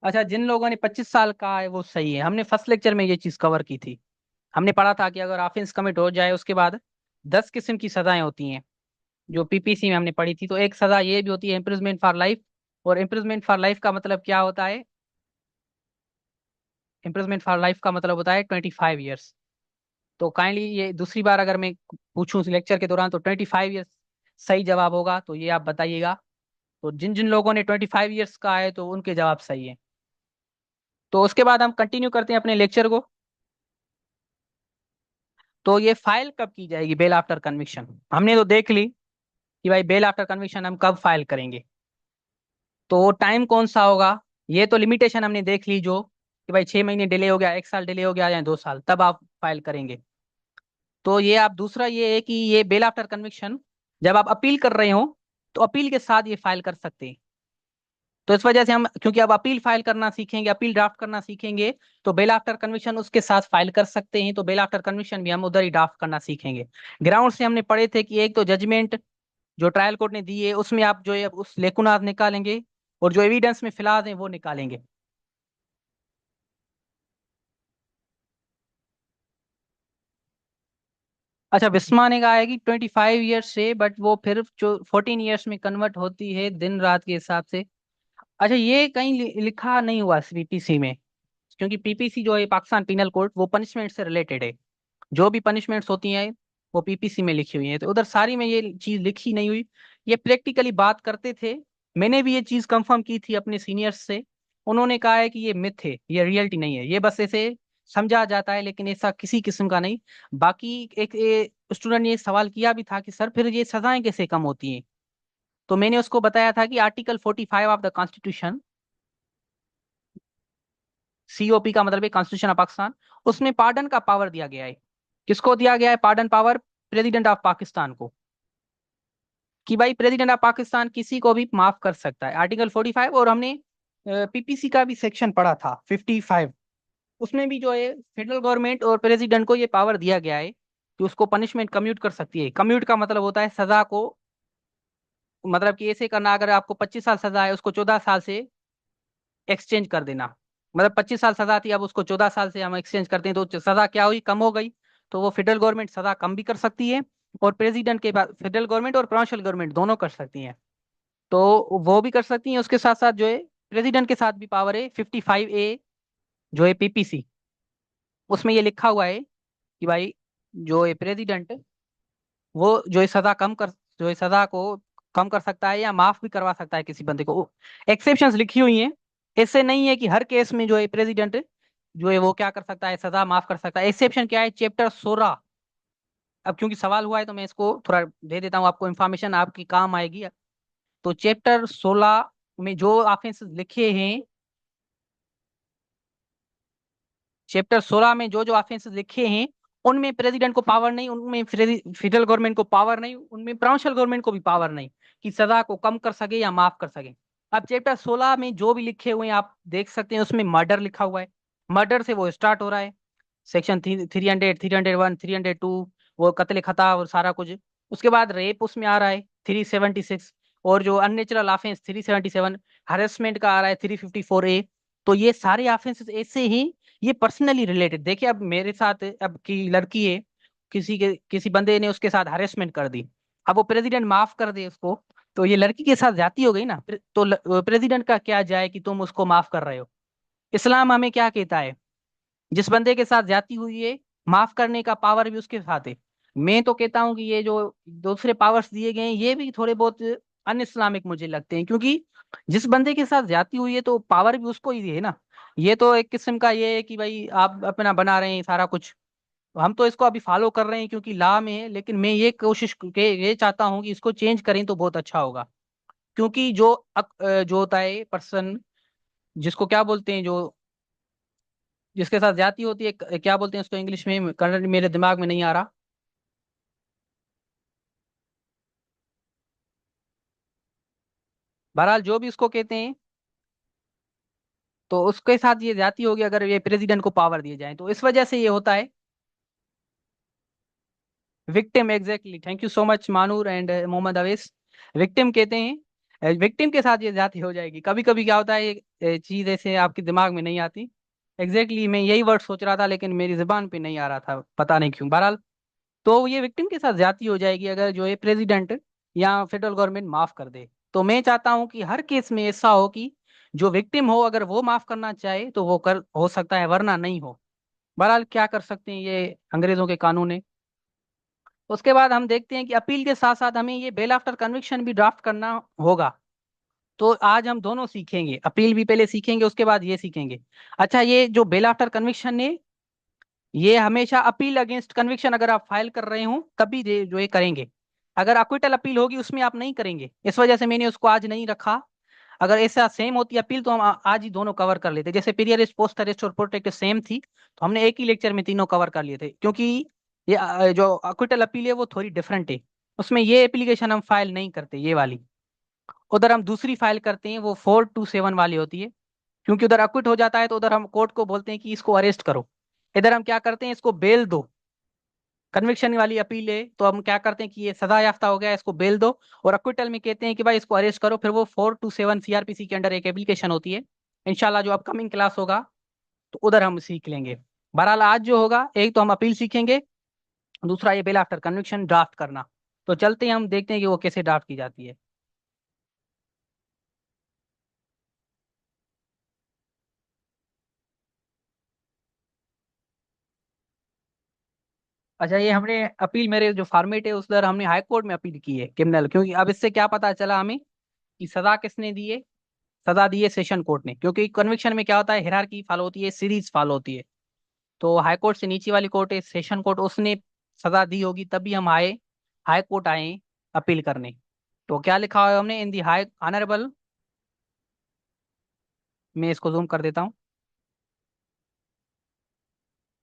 अच्छा, जिन लोगों ने 25 साल कहा है वो सही है। हमने फर्स्ट लेक्चर में ये चीज कवर की थी। हमने पढ़ा था कि अगर ऑफेंस कमिट हो जाए उसके बाद 10 किस्म की सजाएं होती हैं, जो पीपीसी में हमने पढ़ी थी। तो एक सजा ये भी होती है इम्प्रिजमेंट फॉर लाइफ, और इम्प्रिजमेंट फॉर लाइफ का मतलब क्या होता है? इम्प्रिजमेंट फॉर लाइफ का मतलब होता है 25 ईयर्स। तो काइंडली ये दूसरी बार अगर मैं पूछूं इस लेक्चर के दौरान तो 25 ईयर्स सही जवाब होगा, तो ये आप बताइएगा। तो जिन जिन लोगों ने 25 ईयर्स का है तो उनके जवाब सही है। तो उसके बाद हम कंटिन्यू करते हैं अपने लेक्चर को। तो ये फाइल कब की जाएगी बेल आफ्टर कन्विक्शन? हमने तो देख ली कि भाई बेल आफ्टर कन्विक्शन हम कब फाइल करेंगे, तो वो टाइम कौन सा होगा। ये तो लिमिटेशन हमने देख ली, जो कि भाई 6 महीने डिले हो गया, 1 साल डिले हो गया या 2 साल, तब आप फाइल करेंगे। तो ये आप दूसरा ये है कि ये बेल आफ्टर कन्विक्शन जब आप अपील कर रहे हो तो अपील के साथ ये फाइल कर सकते हैं। तो इस वजह से हम, क्योंकि अब अपील फाइल करना सीखेंगे, अपील ड्राफ्ट करना सीखेंगे, तो बेल आफ्टर कन्विक्शन उसके साथ फाइल कर सकते हैं। तो बेल आफ्टर कन्विक्शन भी हम उधर ही ड्राफ्ट करना सीखेंगे। ग्राउंड से हमने पढ़े थे कि एक तो जजमेंट जो ट्रायल कोर्ट ने दी है उसमें आप जो है उस लेकुनाज निकालेंगे, और जो एविडेंस में फिलहाल है वो निकालेंगे। अच्छा, बिस्मा ने कहा है कि 25 ईयर्स से, बट वो फिर जो 14 ईयर्स में कन्वर्ट होती है दिन रात के हिसाब से। अच्छा, ये कहीं लिखा नहीं हुआ पीपीसी में, क्योंकि पीपीसी जो है पाकिस्तान पिनल कोड, वो पनिशमेंट से रिलेटेड है। जो भी पनिशमेंट्स होती हैं वो पीपीसी में लिखी हुई है, तो उधर सारी में ये चीज लिखी नहीं हुई। ये प्रैक्टिकली बात करते थे। मैंने भी ये चीज कंफर्म की थी अपने सीनियर्स से, उन्होंने कहा है कि ये मिथ है, ये रियलिटी नहीं है, ये बस ऐसे समझा जाता है, लेकिन ऐसा किसी किस्म का नहीं। बाकी एक स्टूडेंट ने ये सवाल किया भी था कि सर फिर ये सजाएं कैसे कम होती हैं? तो मैंने उसको बताया था कि article 45 of the constitution, COP का मतलब है कॉन्स्टिट्यूशन ऑफ पाकिस्तान, उसमें पार्डन का पावर दिया गया है। किसको दिया गया है pardon power? President of Pakistan को। कि भाई प्रेसिडेंट ऑफ पाकिस्तान किसी को भी माफ कर सकता है, आर्टिकल 45। और हमने पीपीसी का भी सेक्शन पढ़ा था 55। उसमें भी जो है फेडरल गवर्नमेंट और प्रेसिडेंट को ये पावर दिया गया है कि उसको पनिशमेंट कम्यूट कर सकती है। कम्यूट का मतलब होता है सजा को, मतलब कि ऐसे करना, अगर आपको 25 साल सजा है उसको 14 साल से एक्सचेंज कर देना। मतलब 25 साल सजा थी, अब उसको 14 साल से हम एक्सचेंज करते हैं तो सजा क्या हुई, कम हो गई। तो वो फेडरल गवर्नमेंट सजा कम भी कर सकती है, और प्रेसिडेंट के बाद फेडरल गवर्नमेंट और प्रोविंशियल गवर्नमेंट दोनों कर सकती हैं। तो वो भी कर सकती हैं। उसके साथ साथ जो है प्रेसिडेंट के साथ भी पावर है 55A, जो है पीपीसी, उसमें ये लिखा हुआ है कि भाई जो है प्रेसिडेंट, वो जो है सजा कम कर, जो है सजा को कम कर सकता है या माफ भी करवा सकता है किसी बंदे को। एक्सेप्शंस लिखी हुई हैं। ऐसे नहीं है कि हर केस में जो है प्रेसिडेंट जो है वो क्या कर सकता है, सजा माफ कर सकता है। एक्सेप्शन क्या है, चैप्टर 16। अब क्योंकि सवाल हुआ है तो मैं इसको थोड़ा दे देता हूँ आपको, इन्फॉर्मेशन आपकी काम आएगी। तो चैप्टर 16 में जो ऑफेंसेस लिखे हैं, चैप्टर 16 में जो जो ऑफेंसेस लिखे हैं, उनमें प्रेसिडेंट को पावर नहीं, उनमें फेडरल गवर्नमेंट को पावर नहीं, उनमें प्रोविंशियल गवर्नमेंट को भी पावर नहीं कि सजा को कम कर सके या माफ कर सके। अब चैप्टर 16 में जो भी लिखे हुए हैं आप देख सकते हैं, उसमें मर्डर लिखा हुआ है। मर्डर से वो स्टार्ट हो रहा है, सेक्शन 300, 301, 302, वो कत्ले खता और सारा कुछ। उसके बाद रेप उसमें आ रहा है 376, और जो अननेचुरल ऑफेंस 377, हरेसमेंट का आ रहा है 354A। तो ये सारे ऑफेंसेस ऐसे ही, ये पर्सनली रिलेटेड। देखिए अब मेरे साथ, अब की लड़की है, किसी बंदे ने उसके साथ हरेसमेंट कर दी, अब वो प्रेसिडेंट माफ कर दे उसको, तो ये लड़की के साथ जाती हो गई ना। तो प्रेसिडेंट का क्या जाए कि तुम उसको माफ कर रहे हो। इस्लाम हमें क्या कहता है, जिस बंदे के साथ ज्यादती हुई है, माफ करने का पावर भी उसके साथ है। मैं तो कहता हूँ कि ये जो दूसरे पावर्स दिए गए हैं ये भी थोड़े बहुत अन इस्लामिक मुझे लगते हैं, क्योंकि जिस बंदे के साथ ज्यादती हुई है तो पावर भी उसको ही है ना। ये तो एक किस्म का ये है कि भाई आप अपना बना रहे हैं सारा कुछ। हम तो इसको अभी फॉलो कर रहे हैं क्योंकि लॉ में है, लेकिन मैं ये कोशिश के ये चाहता हूँ कि इसको चेंज करें तो बहुत अच्छा होगा। क्योंकि जो होता है पर्सन, जिसको क्या बोलते हैं, जो जिसके साथ ज्यादती होती है, क्या बोलते हैं उसको इंग्लिश में, कन्नड़ मेरे दिमाग में नहीं आ रहा। बहरहाल जो भी उसको कहते हैं, तो उसके साथ ये ज्यादती होगी अगर ये प्रेसिडेंट को पावर दिए जाए, तो इस वजह से ये होता है। Victim, exactly, thank you so much Manoor and Mohammad Awais. Victim कहते हैं, विक्टिम के साथ ये ज्यादती हो जाएगी। कभी कभी क्या होता है, ये चीज ऐसे आपके दिमाग में नहीं आती। एग्जैक्टली मैं यही वर्ड सोच रहा था लेकिन मेरी जुबान पे नहीं आ रहा था, पता नहीं क्यों। बहरहाल तो ये विक्टिम के साथ ज्यादती हो जाएगी अगर जो है प्रेसिडेंट या फेडरल गवर्नमेंट माफ कर दे। तो मैं चाहता हूं कि हर केस में ऐसा हो कि जो विक्टिम हो अगर वो माफ करना चाहे तो वो कर हो सकता है, वरना नहीं हो। बहरहाल क्या कर सकते हैं, ये अंग्रेजों के कानून है। उसके बाद हम देखते हैं कि अपील के साथ साथ हमें ये बेल आफ्टर कन्विक्शन भी ड्राफ्ट करना होगा। तो आज हम दोनों सीखेंगे, अपील भी पहले सीखेंगे उसके बाद ये सीखेंगे। अच्छा, ये जो बेल आफ्टर कन्विक्शन है, ये हमेशा अपील अगेंस्ट कन्विक्शन अगर आप फाइल कर रहे हो तभी जो ये करेंगे। अगर अक्विटल अपील होगी उसमें आप नहीं करेंगे, इस वजह से मैंने उसको आज नहीं रखा। अगर ऐसा सेम होती अपील तो हम आज ही दोनों कवर कर लेते। जैसे पीरियड अरेस्ट, पोस्ट अरेस्ट और प्रोटेक्ट सेम थी, तो हमने एक ही लेक्चर में तीनों कवर कर लिए थे। क्योंकि ये जो अक्विटल अपील है वो थोड़ी डिफरेंट है, उसमें ये एप्लीकेशन हम फाइल नहीं करते, ये वाली। उधर हम दूसरी फाइल करते हैं, वो 427 वाली होती है। क्योंकि उधर अक्विट हो जाता है तो उधर हम कोर्ट को बोलते हैं कि इसको अरेस्ट करो। इधर हम क्या करते हैं, इसको बेल दो। कन्विक्शन वाली अपील है तो हम क्या करते हैं कि ये सजा याफ्ता हो गया, इसको बेल दो। और अक्विटल में कहते हैं कि भाई इसको अरेस्ट करो, फिर वो 427 सीआरपीसी के अंडर एक एप्लीकेशन होती है। इंशाल्लाह जो अपकमिंग क्लास होगा तो उधर हम सीख लेंगे। बहरहाल आज जो होगा, एक तो हम अपील सीखेंगे, दूसरा ये बेल आफ्टर कन्विक्शन ड्राफ्ट करना। तो चलते हैं, हम देखते हैं कि वो कैसे ड्राफ्ट की जाती है। अच्छा, ये हमने अपील, मेरे जो फॉर्मेट है उस दर हमने हाई कोर्ट में अपील की है क्रिमिनल, क्योंकि अब इससे क्या पता चला हमें कि सजा किसने दी है। सजा दी है सेशन कोर्ट ने, क्योंकि कन्विक्शन में क्या होता है, हिरार्की फॉलो होती है, सीरीज फॉलो होती है। तो हाई कोर्ट से नीचे वाली कोर्ट है सेशन कोर्ट, उसने सजा दी होगी तभी हम आए, हाई कोर्ट आए अपील करने। तो क्या लिखा हुआ है हमने, इन दी हाई ऑनरेबल, मैं इसको जूम कर देता हूँ।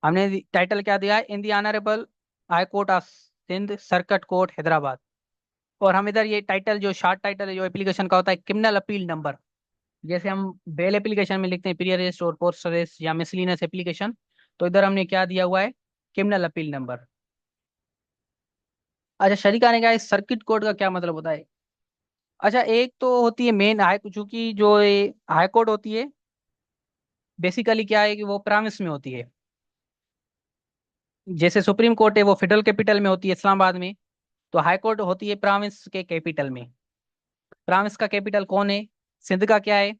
हमने टाइटल क्या दिया है, in the honourable high court of Sindh circuit court Hyderabad. और हम इधर ये टाइटल, जो शॉर्ट टाइटल है जो एप्लीकेशन का होता है, क्रिमिनल अपील नंबर। जैसे हम बेल एप्लीकेशन में लिखते हैं प्री अरेस्ट और पोस्ट अरेस्ट या मिसलिनियस एप्लीकेशन, तो इधर हमने क्या दिया हुआ है, क्रिमिनल अपील नंबर। अच्छा, शरीका ने कहा इस सर्किट कोड का क्या मतलब होता है। अच्छा, एक तो होती है मेन हाई, चूंकि जो हाई कोर्ट होती है बेसिकली क्या है कि वो प्रामिस में होती है। जैसे सुप्रीम कोर्ट है वो फेडरल कैपिटल में होती है इस्लामाबाद में, तो हाई कोर्ट होती है प्रामिस के कैपिटल में। प्रामिस का कैपिटल कौन है, सिंध का क्या है,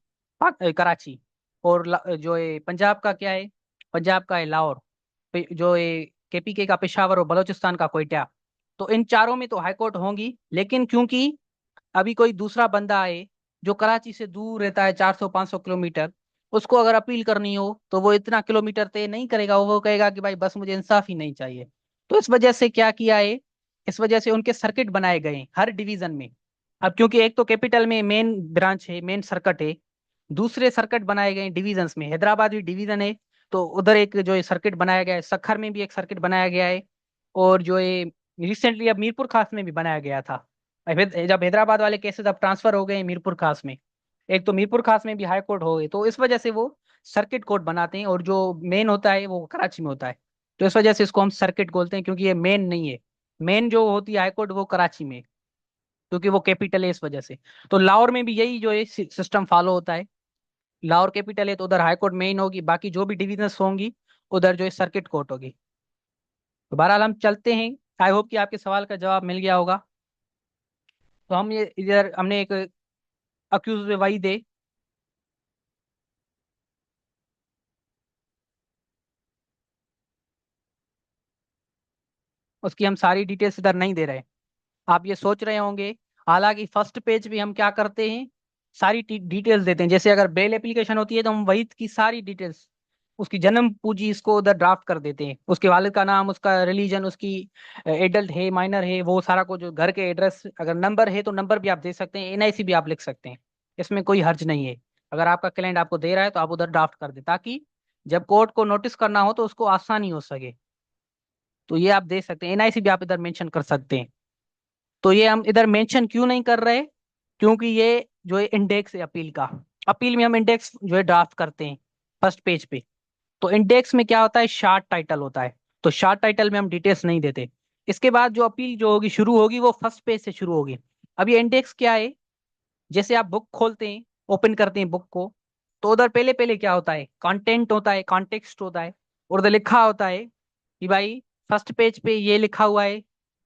कराची। और जो है पंजाब का क्या है, पंजाब का है लाहौर। जो है केपीके का पेशावर और बलूचिस्तान का कोयटा। तो इन चारों में तो हाई कोर्ट होंगी, लेकिन क्योंकि अभी कोई दूसरा बंदा आए जो कराची से दूर रहता है 400-500 किलोमीटर, उसको अगर अपील करनी हो तो वो इतना किलोमीटर तय नहीं करेगा, वो कहेगा कि भाई बस मुझे इंसाफ ही नहीं चाहिए। तो इस वजह से क्या किया है, इस वजह से उनके सर्किट बनाए गए हैं हर डिवीजन में। अब क्योंकि एक तो कैपिटल में मेन ब्रांच है, मेन सर्किट है, दूसरे सर्किट बनाए गए हैं डिवीजन्स में, हैदराबाद भी डिवीजन है, तो उधर एक जो है सर्किट बनाया गया है, सखर में भी एक सर्किट बनाया गया है, और जो है रिसेंटली अब मीरपुर खास में भी बनाया गया था। जब हैदराबाद वाले केसेस अब ट्रांसफर हो गए हैं मीरपुर खास में, एक तो मीरपुर खास में भी हाई कोर्ट हो गए, तो इस वजह से वो सर्किट कोर्ट बनाते हैं, और जो मेन होता है वो कराची में होता है। तो इस वजह से इसको हम सर्किट बोलते हैं, क्योंकि ये मेन नहीं है। मेन जो होती है हाई कोर्ट वो कराची में है, क्योंकि वो कैपिटल है इस वजह से। तो लाहौर में भी यही जो है सिस्टम फॉलो होता है। लाहौर कैपिटल है तो उधर हाई कोर्ट मेन होगी, बाकी जो भी डिविजन्स होंगी उधर जो है सर्किट कोर्ट होगी। तो बहरहाल हम चलते हैं। आई होप कि आपके सवाल का जवाब मिल गया होगा। तो हम ये इधर हमने एक अक्यूज वही दे, उसकी हम सारी डिटेल्स इधर नहीं दे रहे। आप ये सोच रहे होंगे, हालांकि फर्स्ट पेज पे हम क्या करते हैं, सारी डिटेल्स देते हैं। जैसे अगर बेल एप्लीकेशन होती है तो हम वही की सारी डिटेल्स, उसकी जन्म पूंजी इसको उधर ड्राफ्ट कर देते हैं, उसके वालिद का नाम, उसका रिलीजन, उसकी एडल्ट है माइनर है वो सारा कुछ, जो घर के एड्रेस, अगर नंबर है तो नंबर भी आप दे सकते हैं, एनआईसी भी आप लिख सकते हैं। इसमें कोई हर्ज नहीं है। अगर आपका क्लाइंट आपको दे रहा है तो आप उधर ड्राफ्ट कर दे, ताकि जब कोर्ट को नोटिस करना हो तो उसको आसानी हो सके। तो ये आप दे सकते हैं, एनआईसी भी आप इधर मेंशन कर सकते हैं। तो ये हम इधर मेंशन क्यों नहीं कर रहे, क्योंकि ये जो है इंडेक्स है अपील का। अपील में हम इंडेक्स जो है ड्राफ्ट करते हैं फर्स्ट पेज पे। तो इंडेक्स में क्या होता है, शार्ट टाइटल होता है, तो शार्ट टाइटल में हम डिटेल्स नहीं देते। इसके बाद जो अपील जो होगी शुरू होगी वो फर्स्ट पेज से शुरू होगी। अब ये इंडेक्स क्या है, जैसे आप बुक खोलते हैं, ओपन करते हैं बुक को, तो उधर पहले पहले क्या होता है, कंटेंट होता है, कॉन्टेक्स्ट होता है, और उधर लिखा होता है कि भाई फर्स्ट पेज पे ये लिखा हुआ है,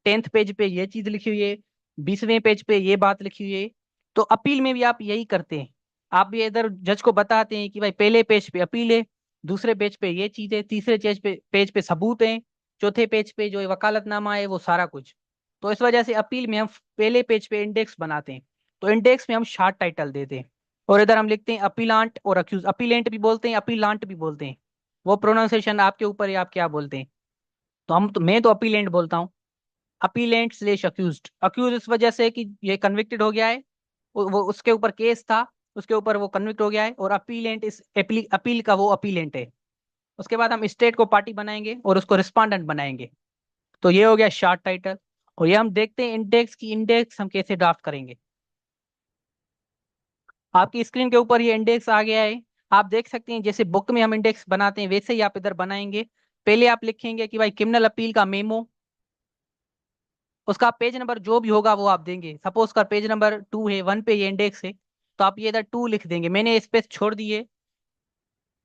10th पेज पे ये चीज लिखी हुई है, 20वें पेज पे ये बात लिखी हुई है। तो अपील में भी आप यही करते हैं, आप भी इधर जज को बताते हैं कि भाई पहले पेज पे अपील है, दूसरे पेज पे ये चीज है, तीसरे पेज पे सबूत है, चौथे पेज पे जो है वकालतनामा है, वो सारा कुछ। तो इस वजह से अपील में हम पहले पेज पे इंडेक्स बनाते हैं। तो इंडेक्स में हम शार्ट टाइटल देते हैं, और इधर हम लिखते हैं अपीलांट और अक्यूज, अपीलेंट भी बोलते हैं, अपीलांट भी बोलते हैं। वो प्रोनाउंसिएशन आपके ऊपर है, आप क्या बोलते हैं। तो मैं तो अपीलेंट बोलता हूँ। अपीलेंट स्लेश अक्यूज्ड, अक्यूज इस वजह से कि ये कन्विक्टेड हो गया है, वो उसके ऊपर केस था, उसके ऊपर वो कन्विक्ट हो गया है, और अपीलेंट इस अपील का वो अपीलेंट है। उसके बाद हम स्टेट को पार्टी बनाएंगे और उसको रिस्पॉन्डेंट बनाएंगे। तो ये हो गया शार्ट टाइटल। और ये हम देखते हैं इंडेक्स की, इंडेक्स हम कैसे ड्राफ्ट करेंगे। आपकी स्क्रीन के ऊपर ये इंडेक्स आ गया है, आप देख सकते हैं जैसे बुक में हम इंडेक्स बनाते हैं वैसे ही आप इधर बनाएंगे। पहले आप लिखेंगे कि भाई क्रिमिनल अपील का मेमो, उसका पेज नंबर जो भी होगा वो आप देंगे। सपोज का पेज नंबर 2 है, 1 पे ये इंडेक्स है, तो आप ये इधर 2 लिख देंगे। मैंने स्पेस छोड़ दिए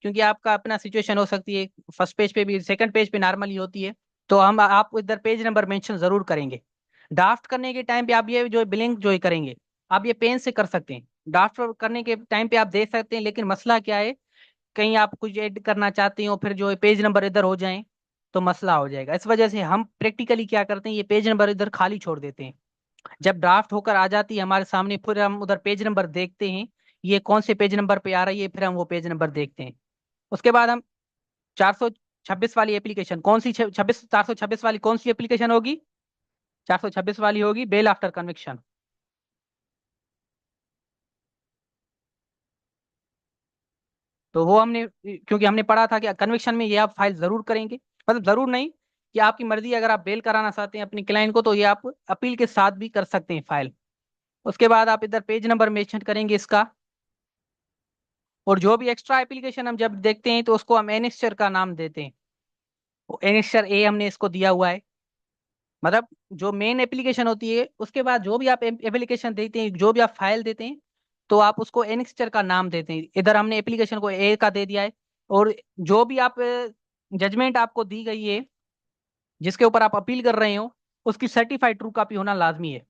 क्योंकि आपका अपना सिचुएशन हो सकती है, फर्स्ट पेज पे भी सेकंड पेज पे नॉर्मली होती है। तो हम आप इधर पेज नंबर मेंशन जरूर करेंगे। ड्राफ्ट करने के टाइम पे आप ये जो ब्लिंक जो ही करेंगे, आप ये पेन से कर सकते हैं। ड्राफ्ट करने के टाइम पे आप दे सकते हैं, लेकिन मसला क्या है, कहीं आप कुछ ऐड करना चाहते हो फिर जो है पेज नंबर इधर हो जाए तो मसला हो जाएगा। इस वजह से हम प्रैक्टिकली क्या करते हैं, ये पेज नंबर इधर खाली छोड़ देते हैं। जब ड्राफ्ट होकर आ जाती है हमारे सामने, फिर हम उधर पेज नंबर देखते हैं, ये कौन से पेज नंबर पे आ रही है, फिर हम वो पेज नंबर देखते हैं। उसके बाद हम 426 वाली एप्लीकेशन कौन सी, 426 वाली कौन सी एप्लीकेशन होगी, 426 वाली होगी बेल आफ्टर कन्विक्शन। तो वो हमने, क्योंकि हमने पढ़ा था कि कन्विक्शन में ये आप फाइल जरूर करेंगे, मतलब जरूर नहीं, कि आपकी मर्जी, अगर आप बेल कराना चाहते हैं अपनी क्लाइंट को तो ये आप अपील के साथ भी कर सकते हैं फाइल। उसके बाद आप इधर पेज नंबर मेंशन करेंगे इसका, और जो भी एक्स्ट्रा एप्लीकेशन हम जब देखते हैं तो उसको हम एनेक्स्चर का नाम देते हैं। एनेक्स्चर ए हमने इसको दिया हुआ है। मतलब जो मेन एप्लीकेशन होती है उसके बाद जो भी आप एप्लीकेशन देते हैं, जो भी आप फाइल देते हैं, तो आप उसको एनेक्स्चर का नाम देते हैं। इधर हमने एप्लीकेशन को ए का दे दिया है। और जो भी आप जजमेंट आपको दी गई है, जिसके ऊपर आप अपील कर रहे हो, उसकी सर्टिफाइड ट्रू कॉपी होना लाजमी है।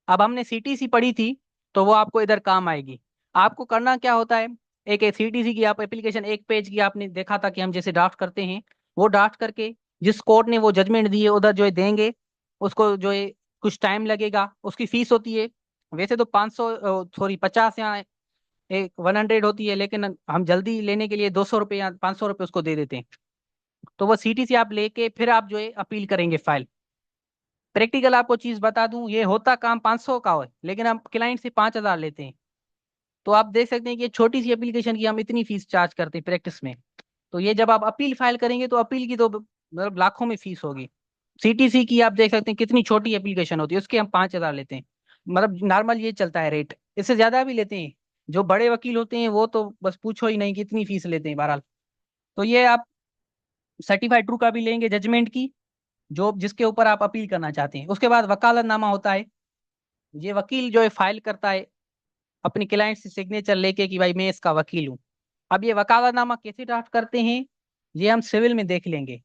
अब हमने सीटीसी पढ़ी थी, तो वो आपको इधर काम आएगी। आपको करना क्या होता है, एक सीटीसी की आप एप्लीकेशन एक पेज की आपने देखा था कि हम जैसे ड्राफ्ट करते हैं, वो ड्राफ्ट करके जिस कोर्ट ने वो जजमेंट दी है उधर जो है देंगे। उसको जो है कुछ टाइम लगेगा, उसकी फीस होती है वैसे तो 500, सॉरी 50 या एक 100 होती है, लेकिन हम जल्दी लेने के लिए 200 रुपये या 500 रुपये उसको दे देते हैं। तो वो सीटीसी आप लेके फिर आप जो है अपील करेंगे फाइल। प्रैक्टिकल आपको चीज बता दूं, ये होता काम 500 का हो, लेकिन हम क्लाइंट से 5,000 लेते हैं। तो आप देख सकते हैं कि ये छोटी सी एप्लीकेशन की हम इतनी फीस चार्ज करते हैं प्रैक्टिस में। तो ये जब आप अपील फाइल करेंगे तो अपील की तो मतलब लाखों में फीस होगी। सीटीसी की आप देख सकते हैं कितनी छोटी एप्लीकेशन होती है, उसके हम 5,000 लेते हैं। मतलब नॉर्मल ये चलता है रेट, इससे ज्यादा भी लेते हैं। जो बड़े वकील होते हैं वो तो बस पूछो ही नहीं कितनी फीस लेते हैं बहरहाल। तो ये आप सर्टिफाइड ट्रू का भी लेंगे जजमेंट की, जो जिसके ऊपर आप अपील करना चाहते हैं। उसके बाद वकालतनामा होता है। ये वकील जो है फाइल करता है अपनी क्लाइंट से सिग्नेचर लेके कि भाई मैं इसका वकील हूँ। अब ये वकालतनामा कैसे ड्राफ्ट करते हैं, ये हम सिविल में देख लेंगे,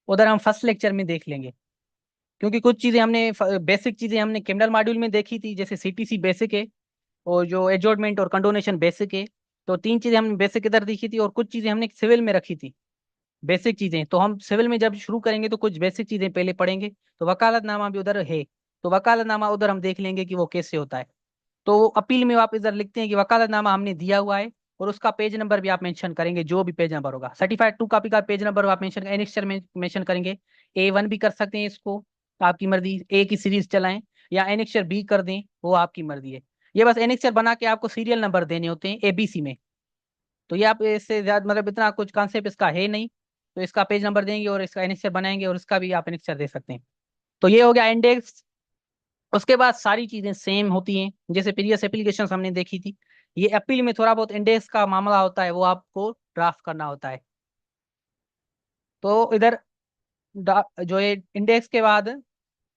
उधर हम फर्स्ट लेक्चर में देख लेंगे। क्योंकि कुछ चीजें हमने बेसिक चीजें हमने क्रिमिनल मॉड्यूल में देखी थी, जैसे सीटीसी बेसिक है, और जो एडजॉर्टमेंट और कंडोनेशन बेसिक है। तो तीन चीजें हमने बेसिक इधर देखी थी, और कुछ चीजें हमने सिविल में रखी थी बेसिक चीजें। तो हम सिविल में जब शुरू करेंगे तो कुछ बेसिक चीजें पहले पढ़ेंगे। तो वकालतनामा भी उधर है, तो वकालतनामा उधर हम देख लेंगे कि वो कैसे होता है। तो अपील में आप इधर लिखते हैं कि वकालतनामा हमने दिया हुआ है, और उसका पेज नंबर भी आप मेंशन करेंगे, जो भी पेज नंबर होगा। सर्टिफाइड ट्रू कॉपी का पेज नंबर आप मेंशन एनेक्स्चर में मेंशन करेंगे। A1 भी कर सकते हैं इसको, आपकी मर्जी, ए की सीरीज चलाएं, या एनेक्स्चर बी कर दें, वो आपकी मर्जी है। ये बस एनेक्स्चर बना के आपको सीरियल नंबर देने होते हैं ABC में। तो ये आप इससे ज्यादा मतलब इतना कुछ कॉन्सेप्ट इसका है नहीं। तो इसका पेज नंबर देंगे और इसका एनेक्स्चर बनाएंगे, और इसका भी आप एनेक्स्चर दे सकते हैं। तो ये हो गया इंडेक्स। उसके बाद सारी चीजें सेम होती हैं जैसे प्रीवियस एप्लीकेशन हमने देखी थी। ये अपील में थोड़ा बहुत इंडेक्स का मामला होता है, वो आपको ड्राफ्ट करना होता है। तो इधर जो है इंडेक्स के बाद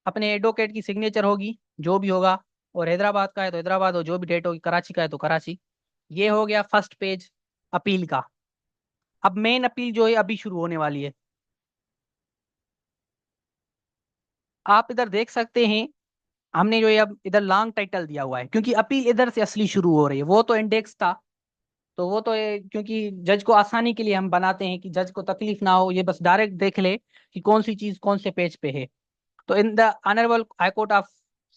अपने एडवोकेट की सिग्नेचर होगी, जो भी होगा। और हैदराबाद का है तो हैदराबाद, और जो भी डेट होगी कराची का है तो कराची। ये हो गया फर्स्ट पेज अपील का। अब मेन अपील जो है अभी शुरू होने वाली है। आप इधर देख सकते हैं, हमने जो है अब इधर लॉन्ग टाइटल दिया हुआ है, क्योंकि अपील इधर से असली शुरू हो रही है। वो तो इंडेक्स था, तो वो तो क्योंकि जज को आसानी के लिए हम बनाते हैं कि जज को तकलीफ ना हो, ये बस डायरेक्ट देख ले कि कौन सी चीज कौन से पेज पे है। तो in the honourable high court of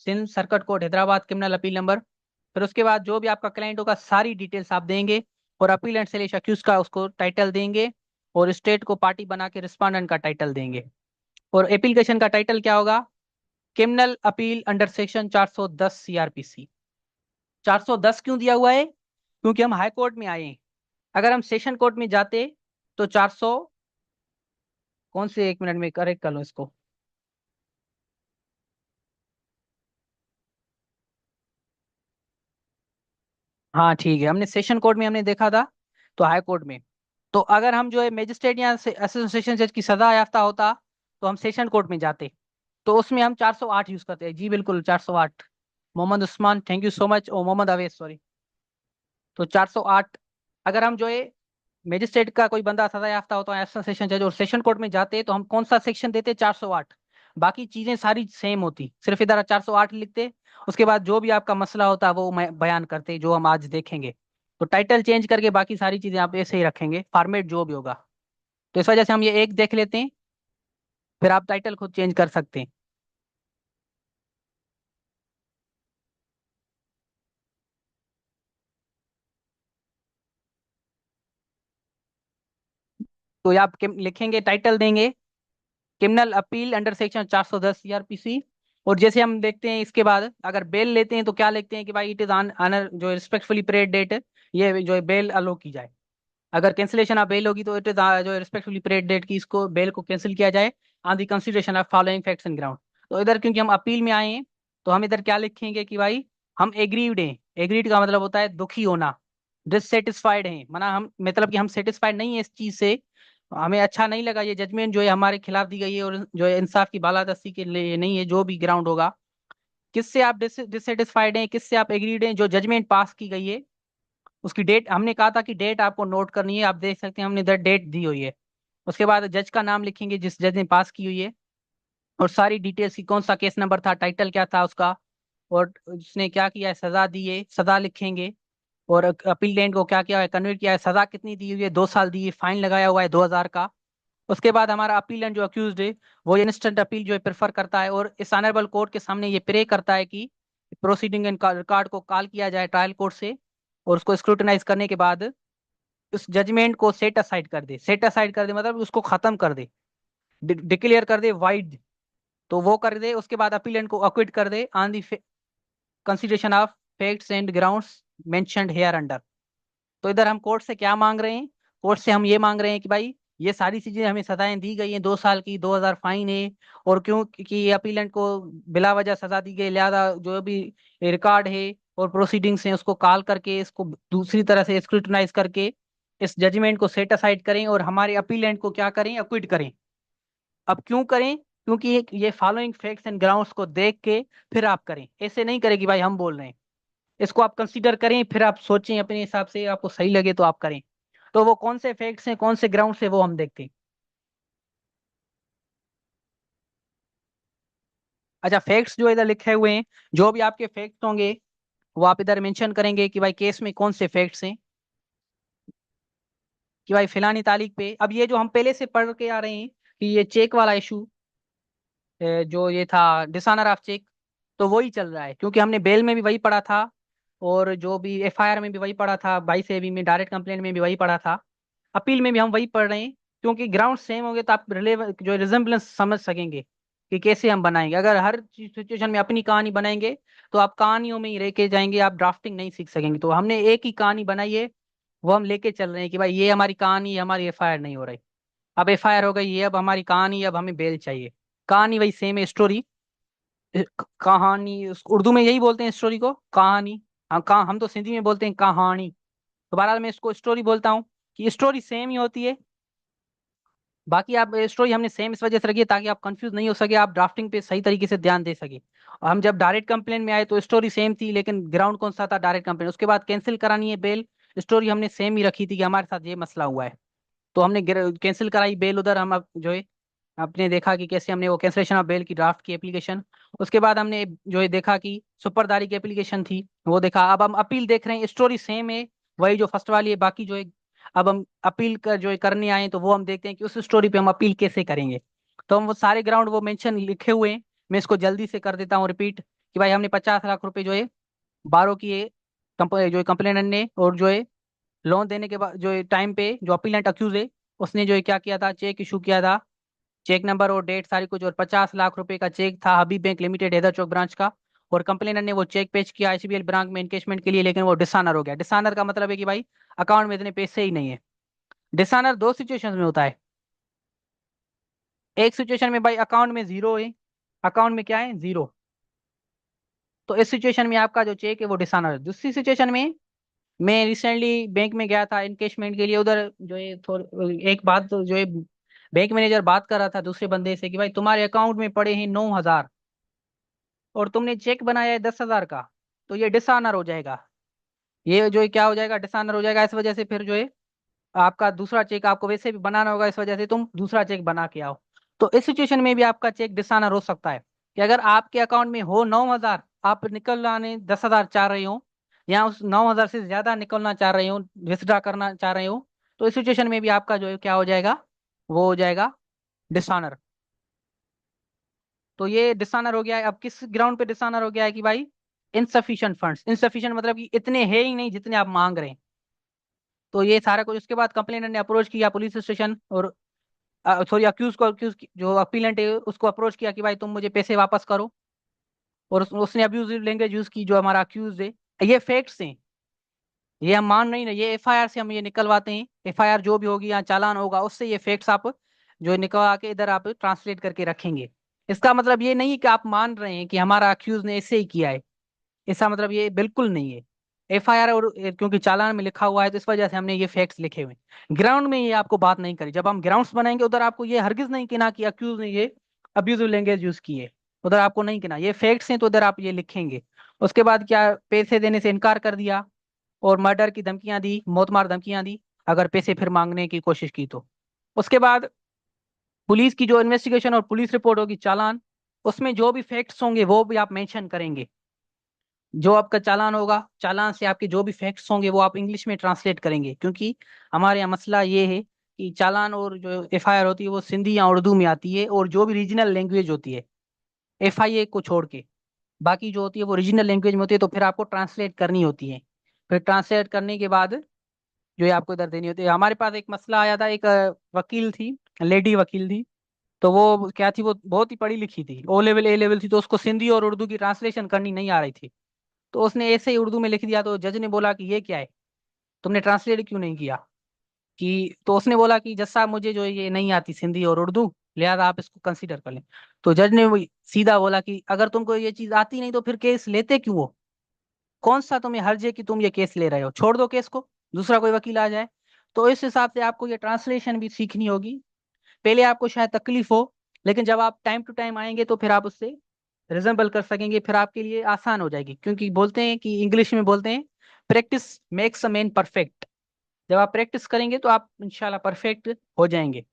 Sindh circuit court Hyderabad criminal appeal number. फिर उसके बाद जो भी आपका क्लाइंट होगा सारी डिटेल्स आप देंगे, और अपील एंड सैलिश अक्यूज का उसको टाइटल देंगे, और स्टेट को पार्टी बना के रिस्पोंडेंट का टाइटल देंगे। और एप्लीकेशन का टाइटल क्या होगा, criminal appeal under section 410 CRPC। 410 क्यों दिया हुआ है, क्योंकि हम हाई कोर्ट में आए हैं। अगर हम सेशन कोर्ट में जाते तो 400, कौन से, एक मिनट में करेक्ट कर लो इसको। हाँ ठीक है, हमने सेशन कोर्ट में हमने देखा था, तो हाई कोर्ट में। तो अगर हम जो है मजिस्ट्रेट या एसोसिएशन जज की सजा याफ्ता होता, तो हम सेशन कोर्ट में जाते। तो उसमें हम 408 यूज करते हैं, जी बिल्कुल 408। Mohammad Usman, thank you so much, oh Mohammad Awez sorry. तो 408, अगर हम जो है मजिस्ट्रेट का कोई बंदा सजा याफ्ता होता है एसोसिएशन सेशन जज और सेशन कोर्ट में जाते, तो हम कौन सा सेक्शन देते, 408। बाकी चीजें सारी सेम होती, सिर्फ इधर 408 लिखते। उसके बाद जो भी आपका मसला होता है वो मैं बयान करते, जो हम आज देखेंगे। तो टाइटल चेंज करके बाकी सारी चीजें आप ऐसे ही रखेंगे, फॉर्मेट जो भी होगा। तो इस वजह से हम ये एक देख लेते हैं, फिर आप टाइटल खुद चेंज कर सकते हैं। तो ये आप लिखेंगे, टाइटल देंगे criminal appeal under section 410 CRPC। और जैसे हम देखते हैं इसके बाद अगर बेल लेते हैं तो क्या लिखते हैं कि भाई इट इज ऑन ऑनर जो रिस्पेक्टफुली प्रेड डेट, ये जो है बेल अलो की जाए। अगर कैंसिलेशन ऑफ बेल होगी तो इट इज जो रिस्पेक्टफुली प्रेड डेट की इसको बेल को कैंसिल किया जाए on the consideration of following facts and ground. तो इधर क्योंकि हम अपील में आए हैं, तो हम इधर क्या लिखेंगे कि भाई हम एग्रीड हैं। एग्रीड का मतलब होता है दुखी होना, डिससेटिस्फाइड हैं, माना हम मतलब कि हम सेटिस्फाइड नहीं है इस चीज से, हमें अच्छा नहीं लगा ये जजमेंट जो है हमारे खिलाफ दी गई है, और जो है इंसाफ की बालादस्ती के लिए नहीं है, जो भी ग्राउंड होगा। किससे आप डिससेटिस्फाइड हैं, किससे आप एग्रीड हैं? जो जजमेंट पास की गई है उसकी डेट, हमने कहा था कि डेट आपको नोट करनी है, आप देख सकते हैं हमने डेट दी हुई है। उसके बाद जज का नाम लिखेंगे जिस जज ने पास की हुई है, और सारी डिटेल्स की, कौन सा केस नंबर था, टाइटल क्या था उसका, और उसने क्या किया है, सजा दी है, सजा लिखेंगे। और अपीलेंट को क्या किया है, कन्विक्ट किया है, सजा कितनी दी हुई है, 2 साल दी है, फाइन लगाया हुआ है 2,000 का। उसके बाद हमारा अपीलेंट जो अक्यूज्ड है वो इंस्टेंट अपील जो है प्रेफर करता है, और इस ऑनरेबल कोर्ट के सामने ये प्रे करता है कि प्रोसीडिंग एंड रिकॉर्ड को कॉल किया जाए ट्रायल कोर्ट से, और उसको स्क्रूटनाइज करने के बाद उस जजमेंट को सेट असाइड कर दे। सेट असाइड कर दे मतलब उसको खत्म कर दे, डिक्लेयर कर दे वाइड, तो वो कर दे। उसके बाद अपीलेंट को अक्विट कर दे on the consideration of facts and grounds mentioned hereunder. तो इधर हम कोर्ट से क्या मांग रहे हैं? कोर्ट से हम ये मांग रहे हैं कि भाई ये सारी चीजें हमें सजाएं दी गई हैं, 2 साल की, 2,000 फाइन है, और क्यों कि ये अपीलेंट को बिला वजह सजा दी गई, लिहाजा जो भी रिकॉर्ड है और प्रोसीडिंग्स हैं उसको कॉल करके इसको दूसरी तरह से स्क्रूटनाइज करके इस जजमेंट को सेट असाइड करें, और हमारे अपीलेंट को क्या करें, अक्विट करें। अब क्यों करें? क्योंकि ये फॉलोइंग फैक्ट्स एंड ग्राउंड्स को देख के फिर आप करें, ऐसे नहीं करें कि भाई हम बोल रहे हैं। इसको आप कंसीडर करें, फिर आप सोचें अपने हिसाब से, आपको सही लगे तो आप करें। तो वो कौन से फैक्ट्स हैं, कौन से ग्राउंड है, वो हम देखते हैं। अच्छा, फैक्ट्स जो इधर लिखे हुए हैं, जो भी आपके फैक्ट्स होंगे वो आप इधर मेंशन करेंगे कि भाई केस में कौन से फैक्ट्स हैं, कि भाई फिलानी तारीख पे। अब ये जो हम पहले से पढ़ के आ रहे हैं कि ये चेक वाला इशू, जो ये था डिसऑनर ऑफ चेक, तो वही चल रहा है, क्योंकि हमने बेल में भी वही पढ़ा था, और जो भी एफआईआर में भी वही पढ़ा था, 22 AB में डायरेक्ट कंप्लेंट में भी वही पढ़ा था, अपील में भी हम वही पढ़ रहे हैं। क्योंकि ग्राउंड सेम होंगे तो आप जो रिजेम्बलेंस समझ सकेंगे कि कैसे हम बनाएंगे। अगर हर सिचुएशन में अपनी कहानी बनाएंगे तो आप कहानियों में ही रह के जाएंगे, आप ड्राफ्टिंग नहीं सीख सकेंगे। तो हमने एक ही कहानी बनाई है, वो हम लेके चल रहे हैं कि भाई ये हमारी कहानी है, हमारी एफआईआर नहीं हो रही। अब एफआईआर हो गई, ये अब हमारी कहानी है, अब हमें बेल चाहिए। कहानी वही सेम है, स्टोरी, कहानी उर्दू में यही बोलते हैं स्टोरी को, कहानी। हम तो सिंधी में बोलते हैं कहानी। तो बहरहाल मैं इसको स्टोरी बोलता हूँ, कि स्टोरी सेम ही होती है। बाकी आप स्टोरी हमने सेम इस वजह से रखी है ताकि आप कंफ्यूज नहीं हो सके, आप ड्राफ्टिंग पे सही तरीके से ध्यान दे सके। और हम जब डायरेक्ट कंप्लेन में आए तो स्टोरी सेम थी, लेकिन ग्राउंड कौन सा था, डायरेक्ट कंप्लेन। उसके बाद कैंसिल करानी है बेल, स्टोरी हमने सेम ही रखी थी कि हमारे साथ ये मसला हुआ है, तो हमने कैंसिल कराई बेल उधर। हम अब जो है आपने देखा कि कैसे हमने वो कैंसिलेशन ऑफ बेल की ड्राफ्ट की एप्लीकेशन। उसके बाद हमने जो है देखा कि सुपरदारी की एप्लीकेशन थी, वो देखा। अब हम अपील देख रहे हैं, स्टोरी सेम है, वही जो फर्स्ट वाली है, बाकी जो है अब हम अपील कर जो है करने आए हैं, तो वो हम देखते हैं कि उस स्टोरी पे हम अपील कैसे करेंगे। तो हम वो सारे ग्राउंड वो मेंशन लिखे हुए हैं, मैं इसको जल्दी से कर देता हूँ रिपीट, कि भाई हमने 50 लाख रुपए जो है बारो किए जो है कंप्लेनेंट ने, और जो है लोन देने के बाद जो है टाइम पे जो अपीलेंट अक्यूज है उसने जो है क्या किया था, चेक इशू किया था, चेक नंबर और डेट सारी कुछ, और 50 लाख रुपए का चेक था हबीब बैंक लिमिटेड हैदर चौक ब्रांच का। और कंप्लेनर ने वो चेक पेश किया आईसीबीएल ब्रांच में इनकेशमेंट के लिए, लेकिन वो डिसऑनर हो गया। डिसऑनर का मतलब है कि भाई अकाउंट में इतने पैसे ही नहीं है। डिसऑनर दो सिचुएशन में होता है। एक सिचुएशन में भाई अकाउंट में जीरो है, अकाउंट में क्या है, जीरो, तो इस सिचुएशन में आपका जो चेक है वो डिसऑनर है। दूसरी सिचुएशन में, मैं रिसेंटली बैंक में गया था इनकेशमेंट के लिए, उधर जो है एक बात तो जो है बैंक मैनेजर बात कर रहा था दूसरे बंदे से कि भाई तुम्हारे अकाउंट में पड़े हैं 9,000, और तुमने चेक बनाया है 10,000 का, तो ये डिसऑनर हो जाएगा। ये जो है क्या हो जाएगा, डिसऑनर हो जाएगा। इस वजह से फिर जो है आपका दूसरा चेक आपको वैसे भी बनाना होगा, इस वजह से तुम दूसरा चेक बना के आओ। तो इस सिचुएशन में भी आपका चेक डिसऑनर हो सकता है, कि अगर आपके अकाउंट में हो 9,000, आप निकलवाने 10,000 चाह रहे हो, या उस 9,000 से ज्यादा निकलना चाह रहे हो, विथड्रा करना चाह रहे हो, तो इस सिचुएशन में भी आपका जो है क्या हो जाएगा, वो हो जाएगा डिसऑनर। तो ये डिसऑनर हो गया है। अब किस ग्राउंड पे डिसऑनर हो गया है, कि भाई इनसफिशिएंट फंड्स, इनसफिशिएंट मतलब कि इतने है ही नहीं जितने आप मांग रहे हैं। तो ये सारा कुछ, उसके बाद कंप्लेनेंट ने अप्रोच किया पुलिस स्टेशन, और सॉरी अक्यूज जो अपीलेंट है उसको अप्रोच किया कि भाई तुम मुझे पैसे वापस करो। और उसने अब्यूजिव लैंग्वेज यूज की, जो हमारा अक्यूज है। ये फैक्ट्स हैं, ये हम मान नहीं रहे, ये एफआईआर से हम ये निकलवाते हैं। एफआईआर जो भी होगी या चालान होगा, उससे ये फैक्ट्स आप जो निकलवा के इधर आप ट्रांसलेट करके रखेंगे। इसका मतलब ये नहीं कि आप मान रहे हैं कि हमारा अक्यूज ने ऐसे ही किया है, इसका मतलब ये बिल्कुल नहीं है। FIR और क्योंकि चालान में लिखा हुआ है तो इस वजह से हमने ये फैक्ट्स लिखे हुए हैं। ग्राउंड में ये आपको बात नहीं करी, जब हम ग्राउंड्स बनाएंगे उधर आपको ये हरगिज नहीं कहना कि अक्यूज ने ये अब्यूजिव लैंग्वेज यूज की है, उधर आपको नहीं कहना, ये फैक्ट्स हैं तो उधर आप ये लिखेंगे। उसके बाद क्या, पैसे देने से इनकार कर दिया और मर्डर की धमकियां दी, मौत मार धमकियां दी अगर पैसे फिर मांगने की कोशिश की तो। उसके बाद पुलिस की जो इन्वेस्टिगेशन और पुलिस रिपोर्ट होगी चालान, उसमें जो भी फैक्ट्स होंगे वो भी आप मेंशन करेंगे। जो आपका चालान होगा, चालान से आपके जो भी फैक्ट्स होंगे वो आप इंग्लिश में ट्रांसलेट करेंगे, क्योंकि हमारे यहाँ मसला ये है कि चालान और जो FIR होती है वो सिंधी या उर्दू में आती है, और जो भी रीजनल लैंग्वेज होती है FIA को छोड़ के बाकी जो होती है वो रीजनल लैंग्वेज में होती है, तो फिर आपको ट्रांसलेट करनी होती है। फिर ट्रांसलेट करने के बाद जो है आपको इधर देनी होती है। हमारे पास एक मसला आया था, एक वकील थी, लेडी वकील थी, तो वो क्या थी, वो बहुत ही पढ़ी लिखी थी, O लेवल A लेवल थी, तो उसको सिंधी और उर्दू की ट्रांसलेशन करनी नहीं आ रही थी। तो उसने ऐसे ही उर्दू में लिख दिया, तो जज ने बोला कि ये क्या है, तुमने ट्रांसलेट क्यों नहीं किया। कि तो उसने बोला कि जज साहब मुझे जो है ये नहीं आती सिंधी और उर्दू, लिहाजा आप इसको कंसीडर कर लें। तो जज ने सीधा बोला कि अगर तुमको ये चीज आती नहीं तो फिर केस लेते क्यों हो, कौन सा तुम्हें हर्ज है कि तुम ये केस ले रहे हो, छोड़ दो केस को, दूसरा कोई वकील आ जाए। तो इस हिसाब से आपको ये ट्रांसलेशन भी सीखनी होगी। पहले आपको शायद तकलीफ हो, लेकिन जब आप टाइम टू टाइम आएंगे तो फिर आप उससे रिजेंबल कर सकेंगे, फिर आपके लिए आसान हो जाएगी, क्योंकि बोलते हैं कि इंग्लिश में बोलते हैं practice makes a man perfect. जब आप प्रैक्टिस करेंगे तो आप इंशाल्लाह परफेक्ट हो जाएंगे।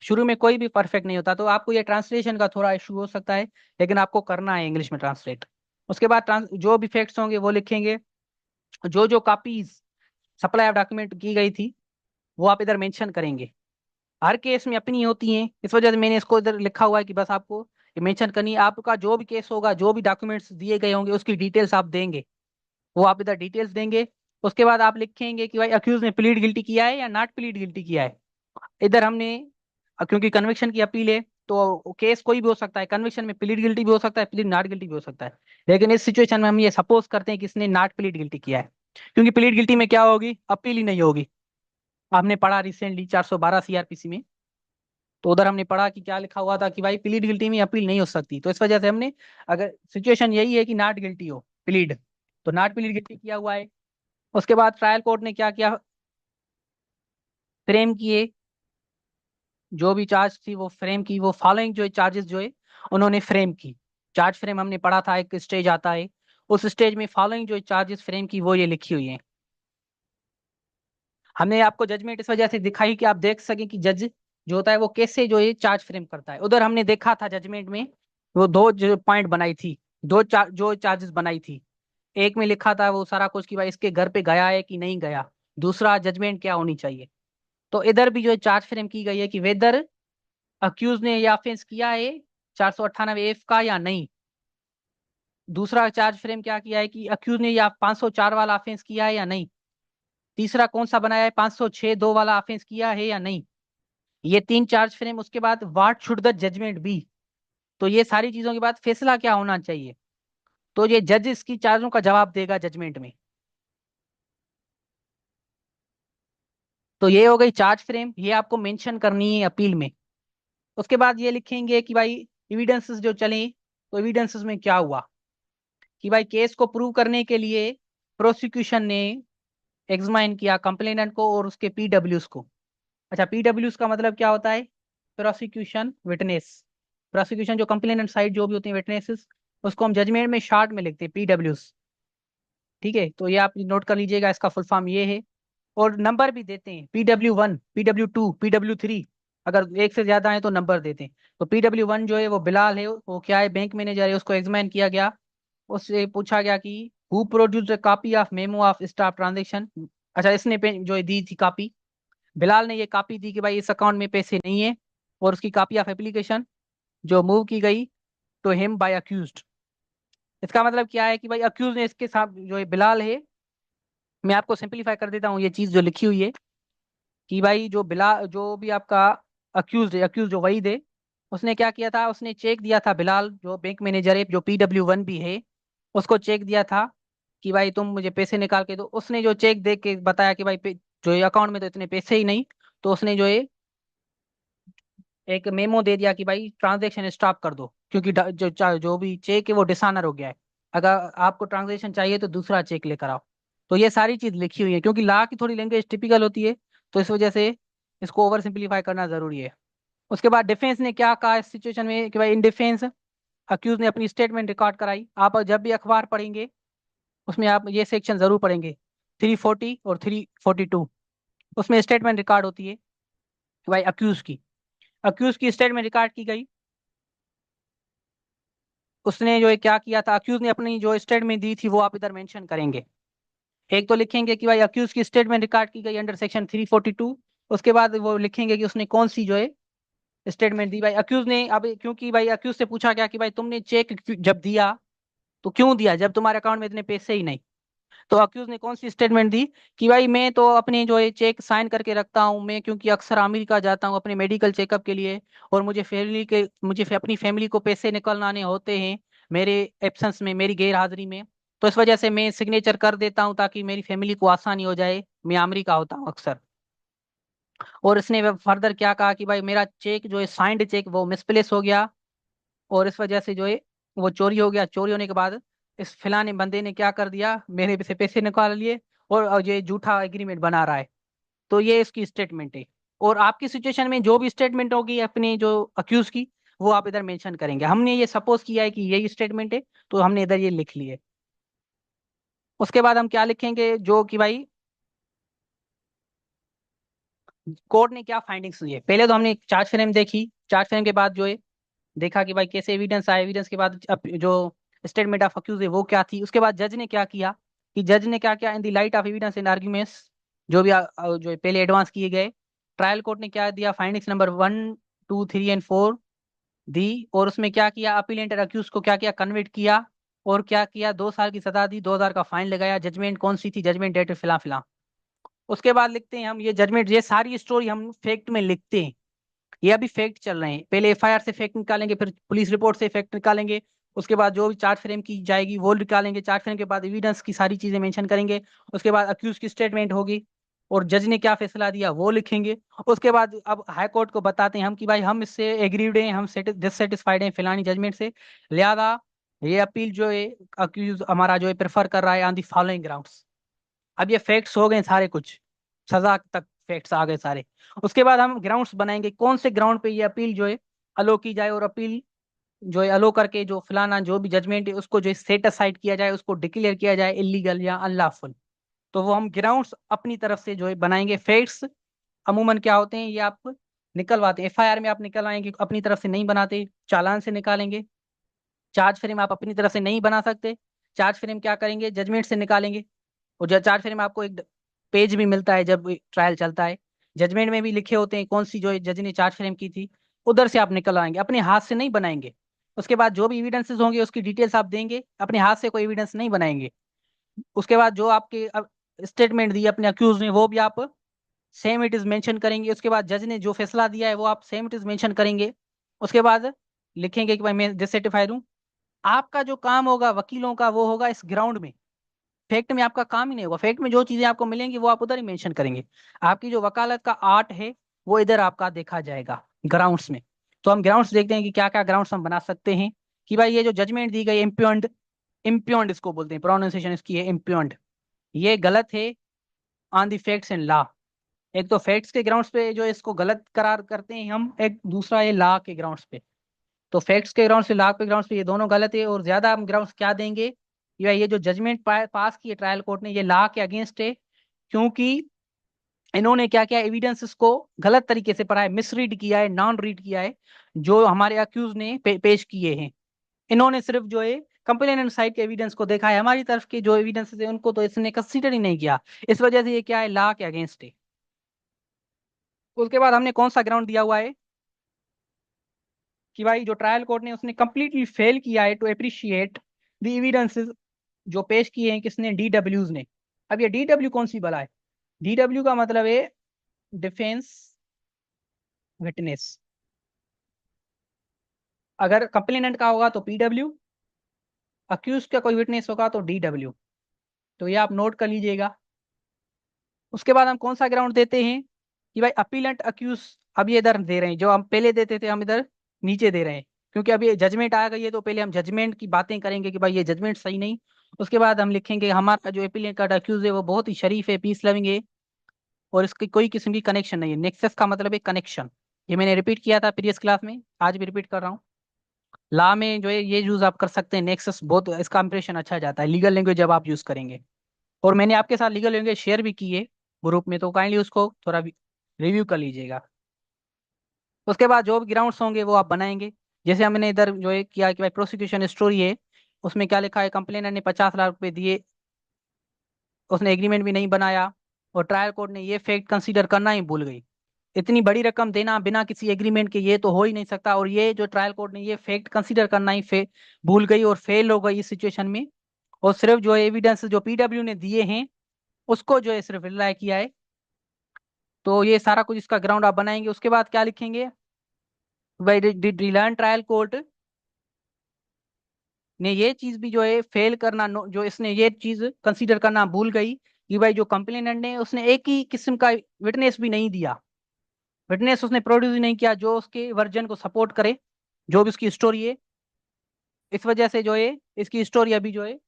शुरू में कोई भी परफेक्ट नहीं होता, तो आपको ये ट्रांसलेशन का थोड़ा इशू हो सकता है, लेकिन आपको करना है इंग्लिश में ट्रांसलेट। उसके बाद जो भी फैक्ट्स होंगे वो लिखेंगे। जो जो कॉपीज सप्लाई ऑफ डॉक्यूमेंट की गई थी वो आप इधर मेंशन करेंगे। हर केस में अपनी होती हैं, इस वजह से मैंने इसको इधर लिखा हुआ है कि बस आपको ये मेंशन करनी है। आपका जो भी केस होगा, जो भी डॉक्यूमेंट्स दिए गए होंगे उसकी डिटेल्स आप देंगे, वो आप इधर डिटेल्स देंगे। उसके बाद आप लिखेंगे कि भाई अक्यूज ने प्लीड गिल्टी किया है या नॉट प्लीड गिल्टी किया है। इधर हमने क्योंकि कन्विक्शन की अपील है, तो केस कोई भी हो सकता है, कन्विक्शन में प्लीड गिल्टी भी हो सकता है, प्लीड नॉट गिल्टी भी हो सकता है। लेकिन इस सिचुएशन में हम ये सपोज करते हैं कि इसने नॉट प्लीड गिल्टी किया है, क्योंकि प्लीड गिल्टी में क्या होगी, अपील ही नहीं होगी। आपने पढ़ा रिसेंटली 412 CRPC में, तो उधर हमने पढ़ा कि क्या लिखा हुआ था कि भाई प्लीड गिल्टी में अपील नहीं हो सकती, तो इस वजह से हमने, अगर सिचुएशन यही है कि नॉट गिल्टी हो प्लीड, तो नॉट प्लीड गिल्टी किया हुआ है। उसके बाद ट्रायल कोर्ट ने क्या किया, फ्रेम किए, जो भी चार्ज थी वो फ्रेम की, वो फॉलोइंग जो है चार्जेस जो है उन्होंने फ्रेम की। चार्ज फ्रेम हमने पढ़ा था, एक स्टेज आता है, उस स्टेज में फॉलोइंग जो चार्जेस फ्रेम की वो ये लिखी हुई है। हमने आपको जजमेंट इस वजह से दिखाई कि आप देख सकें कि जज जो होता है वो कैसे जो है चार्ज फ्रेम करता है। उधर हमने देखा था जजमेंट में वो दो जो पॉइंट बनाई थी, जो चार्जेस बनाई थी। एक में लिखा था वो सारा कुछ कि भाई इसके घर पे गया है कि नहीं गया, दूसरा जजमेंट क्या होनी चाहिए। तो इधर भी जो है चार्ज फ्रेम की गई है कि वेदर अक्यूज ने ये ऑफेंस किया है 498F का या नहीं। दूसरा चार्ज फ्रेम क्या किया है कि अक्यूज ने या 504 वाला ऑफेंस किया है या नहीं। तीसरा कौन सा बनाया है, 506(2) वाला ऑफेंस किया है या नहीं। ये तीन चार्ज फ्रेम। उसके बाद what should the judgment be, तो ये सारी चीजों के बाद फैसला क्या होना चाहिए, तो ये जज इसकी चार्जों का जवाब देगा जजमेंट में। तो ये हो गई चार्ज फ्रेम, ये आपको मेंशन करनी है अपील में। उसके बाद ये लिखेंगे कि भाई एविडेंसेस जो चले, तो एविडेंसेस में क्या हुआ कि भाई केस को प्रूव करने के लिए प्रोसिक्यूशन ने एग्जामाइन किया कंप्लेनेंट को और उसके PWs को। अच्छा, PWs का मतलब क्या होता है, प्रोसिक्यूशन विटनेस। प्रोसिक्यूशन जो कंप्लेनेंट साइड जो भी होती है विटनेसेस, उसको हम जजमेंट में शॉर्ट में लिखते हैं PWs। ठीक है, तो ये आप नोट कर लीजिएगा, इसका फुल फॉर्म ये है। और नंबर भी देते हैं, PW1, PW2, PW3, अगर एक से ज्यादा है तो नंबर देते हैं। तो PW1 जो है वो बिलाल है, वो क्या है, बैंक मैनेजर है, उसको एग्जामिन किया गया। उससे पूछा गया कि who produce a copy of memo of staff transaction. अच्छा, इसने जो है दी थी कॉपी, बिलाल ने ये कॉपी दी कि भाई इस अकाउंट में पैसे नहीं है, और उसकी कॉपी ऑफ एप्लीकेशन जो मूव की गई टू हिम बाय अक्यूज्ड। इसका मतलब क्या है कि भाई अक्यूज ने इसके साथ जो है बिलाल है, मैं आपको सिंपलीफाई कर देता हूँ ये चीज जो लिखी हुई है कि भाई जो बिलाल जो भी आपका अक्यूज जो वहीद है, उसने क्या किया था, उसने चेक दिया था, बिलाल जो बैंक मैनेजर है जो PW1 भी है, उसको चेक दिया था कि भाई तुम मुझे पैसे निकाल के दो। उसने जो चेक देख के बताया कि भाई जो है अकाउंट में तो इतने पैसे ही नहीं, तो उसने जो है एक मेमो दे दिया कि भाई ट्रांजेक्शन स्टॉप कर दो, क्योंकि जो भी चेक है वो डिसऑनर हो गया है, अगर आपको ट्रांजेक्शन चाहिए तो दूसरा चेक लेकर आओ। तो ये सारी चीज लिखी हुई है, क्योंकि ला की थोड़ी लैंग्वेज टिपिकल होती है, तो इस वजह से इसको ओवर सिंप्लीफाई करना जरूरी है। उसके बाद डिफेंस ने क्या कहा इस सिचुएशन में कि भाई इन डिफेंस अक्यूज ने अपनी स्टेटमेंट रिकॉर्ड कराई। आप जब भी अखबार पढ़ेंगे उसमें आप ये सेक्शन जरूर पढ़ेंगे, 340 और 342, उसमें स्टेटमेंट रिकॉर्ड होती है कि भाई अक्यूज की स्टेटमेंट रिकॉर्ड की गई। उसने जो है क्या किया था, अक्यूज ने अपनी जो स्टेटमेंट दी थी वो आप इधर मेंशन करेंगे। एक तो लिखेंगे कि भाई अक्यूज की स्टेटमेंट रिकॉर्ड की गई अंडर सेक्शन 342। उसके बाद वो लिखेंगे कि उसने कौन सी जो है स्टेटमेंट दी। भाई अक्यूज ने, अब क्योंकि भाई अक्यूज से पूछा गया कि भाई तुमने चेक जब दिया तो क्यों दिया जब तुम्हारे अकाउंट में इतने पैसे ही नहीं। तो अक्यूज ने कौन सी स्टेटमेंट दी कि भाई मैं तो अपने जो है चेक साइन करके रखता हूँ, मैं क्योंकि अक्सर अमेरिका जाता हूँ अपने मेडिकल चेकअप के लिए, और मुझे अपनी फैमिली को पैसे निकलवाने होते हैं मेरे एब्सेंस में, मेरी गैर हाजिरी में। तो इस वजह से मैं सिग्नेचर कर देता हूँ ताकि मेरी फैमिली को आसानी हो जाए, मैं अमेरिका होता हूँ अक्सर। और इसने फर्दर क्या कहा कि भाई मेरा चेक जो है साइंड चेक वो मिसप्लेस हो गया, और इस वजह से जो है वो चोरी हो गया। चोरी होने के बाद इस फिलाने बंदे ने क्या कर दिया, मेरे से पैसे निकाल लिए और ये झूठा एग्रीमेंट बना रहा है। तो ये इसकी स्टेटमेंट है। और आपकी सिचुएशन में जो भी स्टेटमेंट होगी अपनी जो अक्यूज की, वो आप इधर मेंशन करेंगे। हमने ये सपोज किया है कि यही स्टेटमेंट है, तो हमने इधर ये लिख लिए। उसके बाद हम क्या लिखेंगे, जो कि भाई कोर्ट ने क्या फाइंडिंग्स दी है। पहले तो हमने चार्ज फ्रेम देखी, चार्ज फ्रेम के बाद जो है देखा कि भाई कैसे एविडेंस आया, एविडेंस के बाद जो स्टेटमेंट ऑफ अक्यूज है वो क्या थी। उसके बाद जज ने क्या किया, कि जज ने क्या किया, in the light of evidence and arguments जो भी जो है पहले एडवांस किए गए, ट्रायल कोर्ट ने क्या दिया, फाइंडिंग्स नंबर 1, 2, 3 एंड 4 दी। और उसमें क्या किया, अपीलेंट और अक्यूज को क्या किया, कन्विक्ट किया। और क्या किया, 2 साल की सजा दी, 2,000 का फाइन लगाया। जजमेंट कौन सी थी, जजमेंट डेट फिला फिला। उसके बाद लिखते हैं हम ये जजमेंट, ये सारी स्टोरी हम फैक्ट में लिखते हैं। ये अभी फैक्ट चल रहे हैं, पहले एफआईआर से फैक्ट निकालेंगे, फिर पुलिस रिपोर्ट से फैक्ट निकालेंगे। उसके बाद जो भी चार्ज फ्रेम की जाएगी वो निकालेंगे, चार्ज फ्रेम के बाद एविडेंस की सारी चीजें मेंशन करेंगे। उसके बाद अक्यूज की स्टेटमेंट होगी, और जज ने क्या फैसला दिया वो लिखेंगे। उसके बाद अब हाई कोर्ट को बताते हैं हम कि भाई हम इससे एग्रीड हैं, हम डिससेटिस्फाइड हैं फिलानी जजमेंट से, लिहाजा ये अपील जो है अक्यूज हमारा जो है प्रेफर कर रहा है ऑन दी फॉलोइंग ग्राउंड्स। अब ये फैक्ट्स हो गए सारे कुछ, सजा तक फैक्ट्स आ गए सारे। उसके बाद हम ग्राउंड्स बनाएंगे, कौन से ग्राउंड पे ये अपील जो है अलो की जाए, और अपील जो है अलो करके जो फलाना जो भी जजमेंट है उसको जो है सेट असाइड किया जाए, उसको डिक्लेयर किया जाए इलीगल या अनलॉफुल। तो वो हम ग्राउंड्स अपनी तरफ से जो है बनाएंगे। फैक्ट्स अमूमन क्या होते हैं, ये आप निकलवाते हैं एफआईआर में, आप निकलवाएंगे, अपनी तरफ से नहीं बनाते, चालान से निकालेंगे। चार्ज फ्रेम आप अपनी तरफ से नहीं बना सकते, चार्ज फ्रेम क्या करेंगे, जजमेंट से निकालेंगे। और जज चार्ज फ्रेम में आपको एक पेज भी मिलता है जब ट्रायल चलता है, जजमेंट में भी लिखे होते हैं कौन सी जो जज ने चार्ज फ्रेम की थी। उधर से आप निकल आएंगे, अपने हाथ से नहीं बनाएंगे। उसके बाद जो भी एविडेंसेस होंगे उसकी डिटेल्स आप देंगे, अपने हाथ से कोई एविडेंस नहीं बनाएंगे। उसके बाद जो आपके स्टेटमेंट दी अपने अक्यूज ने वो भी आप सेम इट इज मेंशन करेंगे। उसके बाद जज ने जो फैसला दिया है वो आप सेम इट इज मेंशन करेंगे। उसके बाद लिखेंगे कि भाई मैं डिससेटिस्फाइड हूँ। आपका जो काम होगा वकीलों का वो होगा इस ग्राउंड में, फैक्ट में आपका काम ही नहीं होगा। फैक्ट में जो चीजें आपको मिलेंगी वो आप उधर ही मेंशन करेंगे। आपकी जो वकालत का आर्ट है वो इधर आपका देखा जाएगा ग्राउंड्स में। तो हम ग्राउंड्स देखते हैं कि क्या क्या ग्राउंड्स हम बना सकते हैं। कि भाई ये जो जजमेंट दी गई इम्प्यून्ड, इम्प्यून्ड इसको बोलते हैं, प्रोनाउंसिएशन इसकी है इम्प्यून्ड, ये गलत है on the facts and law. एक तो फैक्ट्स के ग्राउंड्स पे जो इसको गलत करार करते हैं हम, एक दूसरा है लॉ के ग्राउंड्स पे। तो फैक्ट्स के ग्राउंड से लॉ के ग्राउंड पे ये दोनों गलत है। और ज्यादा हम ग्राउंड्स क्या देंगे, ये जो जजमेंट पास की है ट्रायल कोर्ट ने, ये लॉ के अगेंस्ट है, क्योंकि इन्होंने क्या किया, एविडेंसेस को गलत तरीके से पढ़ा है, मिसरीड किया है, नॉन रीड किया है, जो हमारे अक्यूज ने पेश किए हैं। इन्होंने सिर्फ जो है कंप्लेनेंट साइड के एविडेंस को देखा है, हमारी तरफ के जो एविडेंसेस है उनको तो इसने कंसीडर ही नहीं किया। इस वजह से ये क्या है, लॉ के अगेंस्ट है। उसके बाद हमने कौन सा ग्राउंड दिया हुआ है कि भाई जो ट्रायल कोर्ट ने उसने कंप्लीटली फेल किया है टू अप्रिशिएट द एविडेंसेस जो पेश किए हैं किसने, डीडब्ल्यूज ने। अब ये डीडब्ल्यू कौन सी बला है, डीडब्ल्यू का मतलब है डिफेंस विटनेस। अगर कंप्लेनेंट का होगा तो पीडब्ल्यू, अक्यूज का कोई विटनेस होगा तो डीडब्ल्यू। तो ये आप नोट कर लीजिएगा। उसके बाद हम कौन सा ग्राउंड देते हैं कि भाई अपीलेंट अक्यूज, अब ये इधर दे रहे हैं, जो हम पहले देते थे हम इधर नीचे दे रहे हैं, क्योंकि अभी जजमेंट आ गई है तो पहले हम जजमेंट की बातें करेंगे कि भाई ये जजमेंट सही नहीं। उसके बाद हम लिखेंगे हमारा जो एपिलियंट का अक्यूज है वो बहुत ही शरीफ है, पीस लविंग है, और इसकी कोई किस्म की कनेक्शन नहीं है। नेक्सस का मतलब है कनेक्शन। ये मैंने रिपीट किया था प्रीवियस क्लास में, आज भी रिपीट कर रहा हूँ। ला में जो है ये यूज आप कर सकते हैं, नेक्सस, बहुत इसका इंप्रेशन अच्छा जाता है लीगल लैंग्वेज जब आप यूज करेंगे। और मैंने आपके साथ लीगल लैंग्वेज शेयर भी की है ग्रुप में, तो काइंडली उसको थोड़ा रिव्यू कर लीजिएगा। उसके बाद जो भी ग्राउंड्स होंगे वो आप बनाएंगे। जैसे हमने इधर जो है किया कि भाई प्रोसिक्यूशन स्टोरी है, उसमें क्या लिखा है, कंप्लेनर ने 50 लाख रुपए दिए, उसने एग्रीमेंट भी नहीं बनाया, और ट्रायल कोर्ट ने ये फैक्ट कंसीडर करना ही भूल गई। इतनी बड़ी रकम देना बिना किसी एग्रीमेंट के, ये तो हो ही नहीं सकता। और ये जो ट्रायल कोर्ट ने ये फैक्ट कंसीडर करना ही भूल गई और फेल हो गई इस सिचुएशन में, और सिर्फ जो एविडेंस जो पीडब्ल्यू ने दिए हैं उसको जो है सिर्फ रिलाय किया है। तो ये सारा कुछ इसका ग्राउंड आप बनाएंगे। उसके बाद क्या लिखेंगे, भाई डिड रिलायंस ट्रायल कोर्ट ने ये चीज भी जो है फेल करना जो इसने ये चीज कंसीडर करना भूल गई कि भाई जो कंप्लेनेंट ने उसने एक ही किस्म का विटनेस भी नहीं दिया, विटनेस उसने प्रोड्यूस नहीं किया जो उसके वर्जन को सपोर्ट करे, जो भी उसकी स्टोरी है। इस वजह से जो है इसकी स्टोरी अभी जो है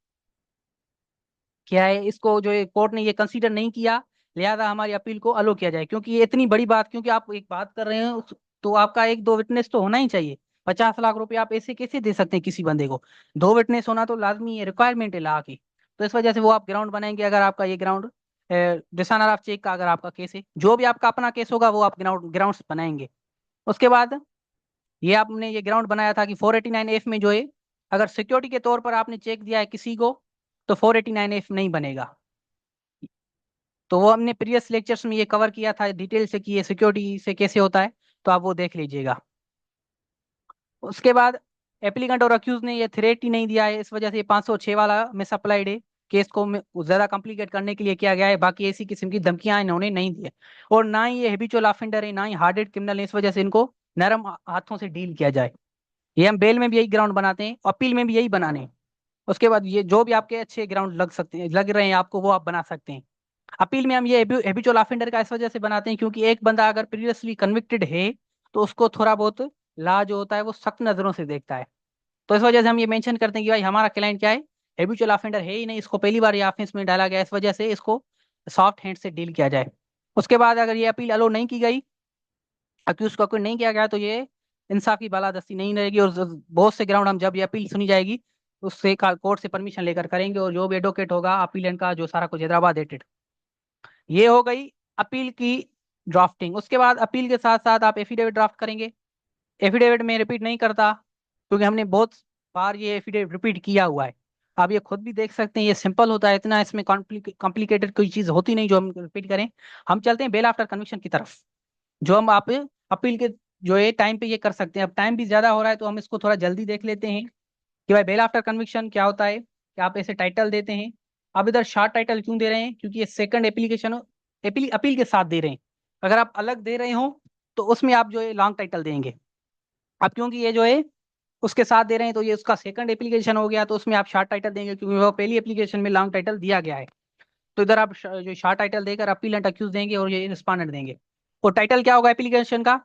क्या है, इसको जो है कोर्ट ने ये कंसीडर नहीं किया, लिहाजा हमारी अपील को अलो किया जाए। क्योंकि ये इतनी बड़ी बात, क्योंकि आप एक बात कर रहे हैं तो आपका एक दो विटनेस तो होना ही चाहिए। 50 लाख रुपए आप ऐसे कैसे दे सकते हैं किसी बंदे को, दो विटनेस होना तो लाजमी है, रिक्वायरमेंट है ला की। तो इस वजह से वो आप ग्राउंड बनाएंगे। अगर आपका ये ग्राउंड डिसऑनर ऑफ चेक का अगर आपका केस है, जो भी आपका अपना केस होगा वो आप ग्राउंड्स बनाएंगे। उसके बाद ये आपने ये ग्राउंड बनाया था कि 489F में जो है अगर सिक्योरिटी के तौर पर आपने चेक दिया है किसी को, तो 489F नहीं बनेगा। तो वो हमने प्रीवियस लेक्चर्स में ये कवर किया था डिटेल से कि ये सिक्योरिटी से कैसे होता है, तो आप वो देख लीजिएगा। उसके बाद एप्लीकेंट और अक्यूज ने ये थ्रेट ही नहीं दिया है, इस वजह से ये 506 वाला मिस अप्लाइड है। केस को ज्यादा कॉम्प्लिकेट करने के लिए किया गया है, बाकी ऐसी किस्म की धमकियां इन्होंने नहीं दी है। और ना ही ये हैबिचुअल ऑफेंडर है, ना ही हार्डेड क्रिमिनल है, इस वजह से इनको नरम हाथों से डील किया जाए। ये हम बेल में भी यही ग्राउंड बनाते हैं, अपील में भी यही बनाने हैं। उसके बाद ये जो भी आपके अच्छे ग्राउंड लग सकते हैं, लग रहे हैं आपको, वो आप बना सकते हैं। अपील में हम ये हैबिचुअल ऑफेंडर का इस वजह से बनाते हैं क्योंकि एक बंदा अगर प्रीवियसली कन्विक्टेड है तो उसको थोड़ा बहुत ला जो होता है वो सख्त नजरों से देखता है। तो इस वजह से हम ये मेंशन करते हैं कि भाई हमारा क्लाइंट क्या है, हैबिचुअल ऑफेंडर है ही नहीं, इसको पहली बार ये ऑफेंस में डाला गया, इस वजह से इसको सॉफ्ट हैंड से डील किया जाए। उसके बाद अगर ये अपील अलो नहीं की गई, अक्यूज को कोई नहीं किया गया, तो ये इंसाफ की बालादस्ती नहीं रहेगी। और बहुत से ग्राउंड हम जब ये अपील सुनी जाएगी उससे कोर्ट से परमिशन लेकर करेंगे, और जो भी एडवोकेट होगा अपीलेंट का जो सारा कुछ हैदराबाद एटेड। ये हो गई अपील की ड्राफ्टिंग। उसके बाद अपील के साथ साथ आप एफिडेविट ड्राफ्ट करेंगे। एफिडेविट में रिपीट नहीं करता क्योंकि हमने बहुत बार ये एफिडेविट रिपीट किया हुआ है। आप ये खुद भी देख सकते हैं, ये सिंपल होता है, इतना इसमें कॉम्प्लिकेटेड कोई चीज होती नहीं जो हम रिपीट करें। हम चलते हैं बेल आफ्टर कन्विक्शन की तरफ, जो हम आप अपील के जो है टाइम पे ये कर सकते हैं। अब टाइम भी ज्यादा हो रहा है तो हम इसको थोड़ा जल्दी देख लेते हैं कि भाई बेल आफ्टर कन्विक्शन क्या होता है, कि आप ऐसे टाइटल देते हैं। आप इधर शॉर्ट टाइटल क्यों दे रहे हैं, क्योंकि ये सेकंड एप्लीकेशन अपील के साथ दे रहे हैं। अगर आप अलग दे रहे हो तो उसमें आप जो है लॉन्ग टाइटल देंगे। अब क्योंकि ये जो है उसके साथ दे रहे हैं तो ये उसका सेकंड एप्लीकेशन हो गया, तो उसमें आप शॉर्ट टाइटल देंगे क्योंकि वो पहली एप्लीकेशन में लॉन्ग टाइटल दिया गया है। तो इधर आप जो शॉर्ट टाइटल देकर अपीलेंट अक्यूज देंगे और ये रिस्पॉन्डेंट देंगे। और टाइटल क्या होगा एप्लीकेशन का,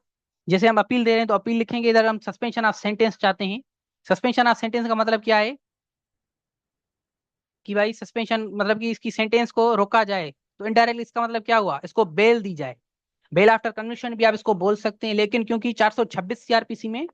जैसे हम अपील दे रहे हैं तो अपील लिखेंगे, इधर हम सस्पेंशन ऑफ सेंटेंस चाहते हैं। सस्पेंशन ऑफ सेंटेंस का मतलब क्या है कि भाई सस्पेंशन मतलब कि इसकी सेंटेंस को रोका जाए, तो इनडायरेक्टली इसका मतलब क्या हुआ, इसको बेल दी जाए। बेल आफ्टर कन्विक्शन भी आप इसको बोल सकते हैं, लेकिन क्योंकि 426 सीआरपीसी में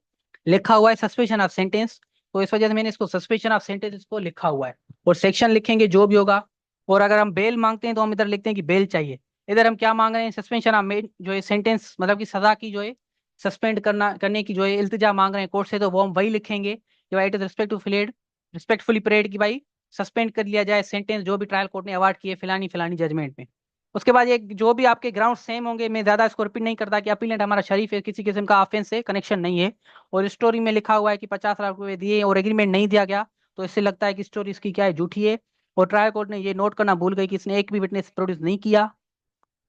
लिखा हुआ है सस्पेंशन ऑफ सेंटेंस, तो इस वजह से मैंने इसको सस्पेंशन ऑफ सेंटेंस इसको लिखा हुआ है। और सेक्शन लिखेंगे जो भी होगा। और अगर हम बेल मांगते हैं तो हम इधर लिखते हैं कि बेल चाहिए। इधर हम क्या मांग रहे हैं, सस्पेंशन ऑफ जो है सेंटेंस मतलब कि सजा की जो है सस्पेंड करने की जो है इल्तिजा मांग रहे हैं कोर्ट से, तो वो हम वही लिखेंगे कि भाई इट इज रिस्पेक्टफुली प्रेड कि भाई सस्पेंड कर लिया जाए सेंटेंस जो भी ट्रायल कोर्ट ने अवार्ड किए फिलानी फिलानी जजमेंट में। उसके बाद ये जो भी आपके ग्राउंड सेम होंगे, मैं ज्यादा इसको रिपीट नहीं करता कि अपीलेंट हमारा शरीफ है, किसी किस्म का ऑफेंस से कनेक्शन नहीं है। और स्टोरी में लिखा हुआ है कि 50 लाख रुपए दिए और एग्रीमेंट नहीं दिया गया, तो इससे लगता है कि स्टोरी इसकी क्या है, झूठी है। और ट्रायल कोर्ट ने ये नोट करना भूल गई कि इसने एक भी विटनेस प्रोड्यूस नहीं किया।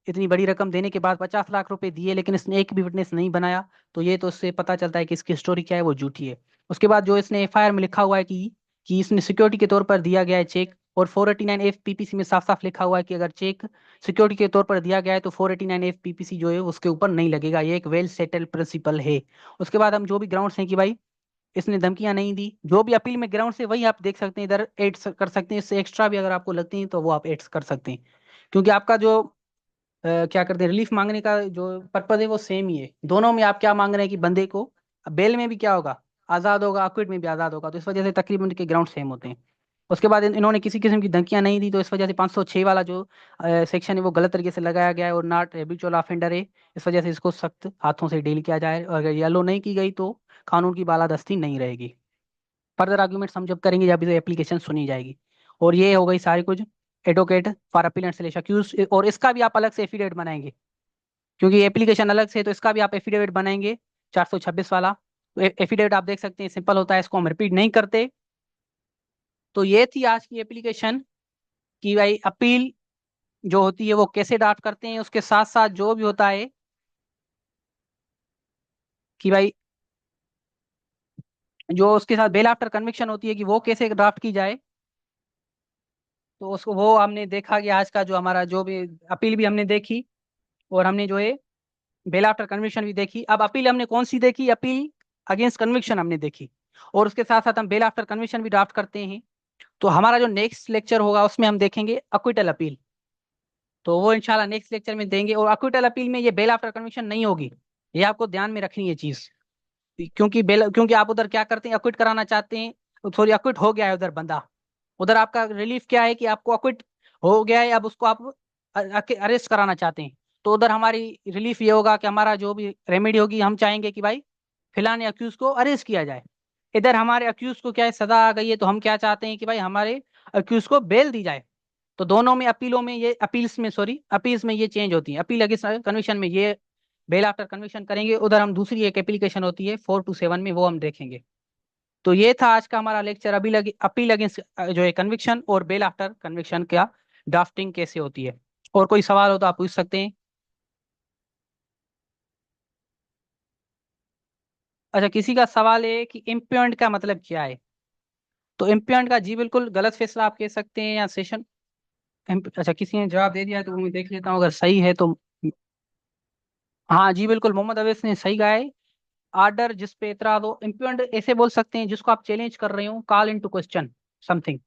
इतनी बड़ी रकम देने के बाद 50 लाख रुपए दिए लेकिन इसने एक भी विटनेस नहीं बनाया, तो ये तो इससे पता चलता है कि इसकी स्टोरी क्या है, वो झूठी है। उसके बाद जो इसने एफआईआर में लिखा हुआ है कि इसने सिक्योरिटी के तौर पर दिया गया है चेक, और 489F पीपीसी में साफ साफ लिखा हुआ है कि अगर चेक सिक्योरिटी के तौर पर दिया गया है तो 489F पीपीसी जो है उसके ऊपर नहीं लगेगा, ये एक वेल सेटल्ड प्रिंसिपल है। उसके बाद हम जो भी ग्राउंड्स हैं कि भाई इसने धमकियां नहीं दी। जो भी अपील में ग्राउंड से वही आप देख सकते हैं, इधर एड कर सकते हैं। इससे एक्स्ट्रा भी अगर आपको लगती है तो वो आप एड्स कर सकते हैं। क्योंकि आपका जो क्या करते हैं, रिलीफ मांगने का जो पर्पज है वो सेम ही है। दोनों में आप क्या मांग रहे हैं कि बंदे को बेल में भी क्या होगा, आजाद होगा, अक्विट में भी आजाद होगा। तो इस वजह से तकरीबन के ग्राउंड सेम होते हैं। उसके बाद इन्होंने किसी किस्म की धमकियां नहीं दी, तो इस वजह से 506 वाला जो सेक्शन है वो गलत तरीके से लगाया गया है और नॉट हैबिचुअल ऑफेंडर है। इस वजह से इसको सख्त हाथों से डील किया जाए, और अगर येलो नहीं की गई तो कानून की बालादस्ती नहीं रहेगी। फर्दर आर्ग्यूमेंट्स हम जब करेंगे जब एप्लीकेशन सुनी जाएगी। और ये हो गई सारी कुछ advocate for appeal and selection accused, और इसका भी आप अलग से एफिडेविट बनाएंगे, क्योंकि एप्लीकेशन अलग से है तो इसका भी आप एफिडेविट बनाएंगे 426 वाला। तो एफिडेविट आप देख सकते हैं सिंपल होता है, इसको हम रिपीट नहीं करते। तो ये थी आज की एप्लीकेशन कि भाई अपील जो होती है वो कैसे ड्राफ्ट करते हैं, उसके साथ साथ जो भी होता है कि भाई जो उसके साथ बेल आफ्टर कन्विक्शन होती है कि वो कैसे ड्राफ्ट की जाए। तो उसको वो हमने देखा कि आज का जो हमारा जो भी अपील भी हमने देखी, और हमने जो है बेल आफ्टर कन्विक्शन भी देखी। अब अपील हमने कौन सी देखी, अपील अगेंस्ट कन्विक्शन हमने देखी, और उसके साथ साथ हम बेल आफ्टर कन्विक्शन भी ड्राफ्ट करते हैं। तो हमारा जो नेक्स्ट लेक्चर होगा उसमें हम देखेंगे अक्विटल अपील। तो वो इंशाल्लाह नेक्स्ट लेक्चर में देंगे। और अक्विटल अपील में ये बेल आफ्टर कन्विक्शन नहीं होगी, ये आपको ध्यान में रखनी है चीज। क्योंकि आप उधर क्या करते हैं, अक्विट कराना चाहते हैं, सॉरी अक्विट हो गया है उधर बंदा। उधर आपका रिलीफ क्या है कि आपको अक्विट हो गया है, अब उसको आप अरेस्ट कराना चाहते हैं। तो उधर हमारी रिलीफ ये होगा कि हमारा जो भी रेमेडी होगी, हम चाहेंगे कि भाई फिलहाल अक्यूज को अरेस्ट किया जाए। इधर हमारे अक्यूज को क्या है, सजा आ गई है, तो हम क्या चाहते हैं कि भाई हमारे अक्यूज को बेल दी जाए। तो दोनों में अपीलों में ये अपील्स में सॉरी अपील्स में ये चेंज होती है। अपील अगेंस्ट कन्विक्शन में ये बेल आफ्टर कन्विक्शन करेंगे, उधर हम दूसरी एक एप्लीकेशन होती है 427 में, वो हम देखेंगे। तो ये था आज का हमारा लेक्चर, अभी लगे अपील अगेंस्ट जो है कन्विक्शन और बेल आफ्टर कन्विक्शन का ड्राफ्टिंग कैसे होती है। और कोई सवाल हो तो आप पूछ सकते हैं। अच्छा, किसी का सवाल है कि इम्पियंड का मतलब क्या है। तो इम्पियंड का जी बिल्कुल गलत फैसला आप कह सकते हैं, या सेशन। अच्छा, किसी ने जवाब दे दिया है तो मैं देख लेता हूँ अगर सही है तो। हाँ जी बिल्कुल, मोहम्मद अवैस ने सही कहा है। आर्डर जिस पे एतराज हो, इम्पियंड ऐसे बोल सकते हैं जिसको आप चैलेंज कर रहे हो, कॉल इनटू क्वेश्चन समथिंग।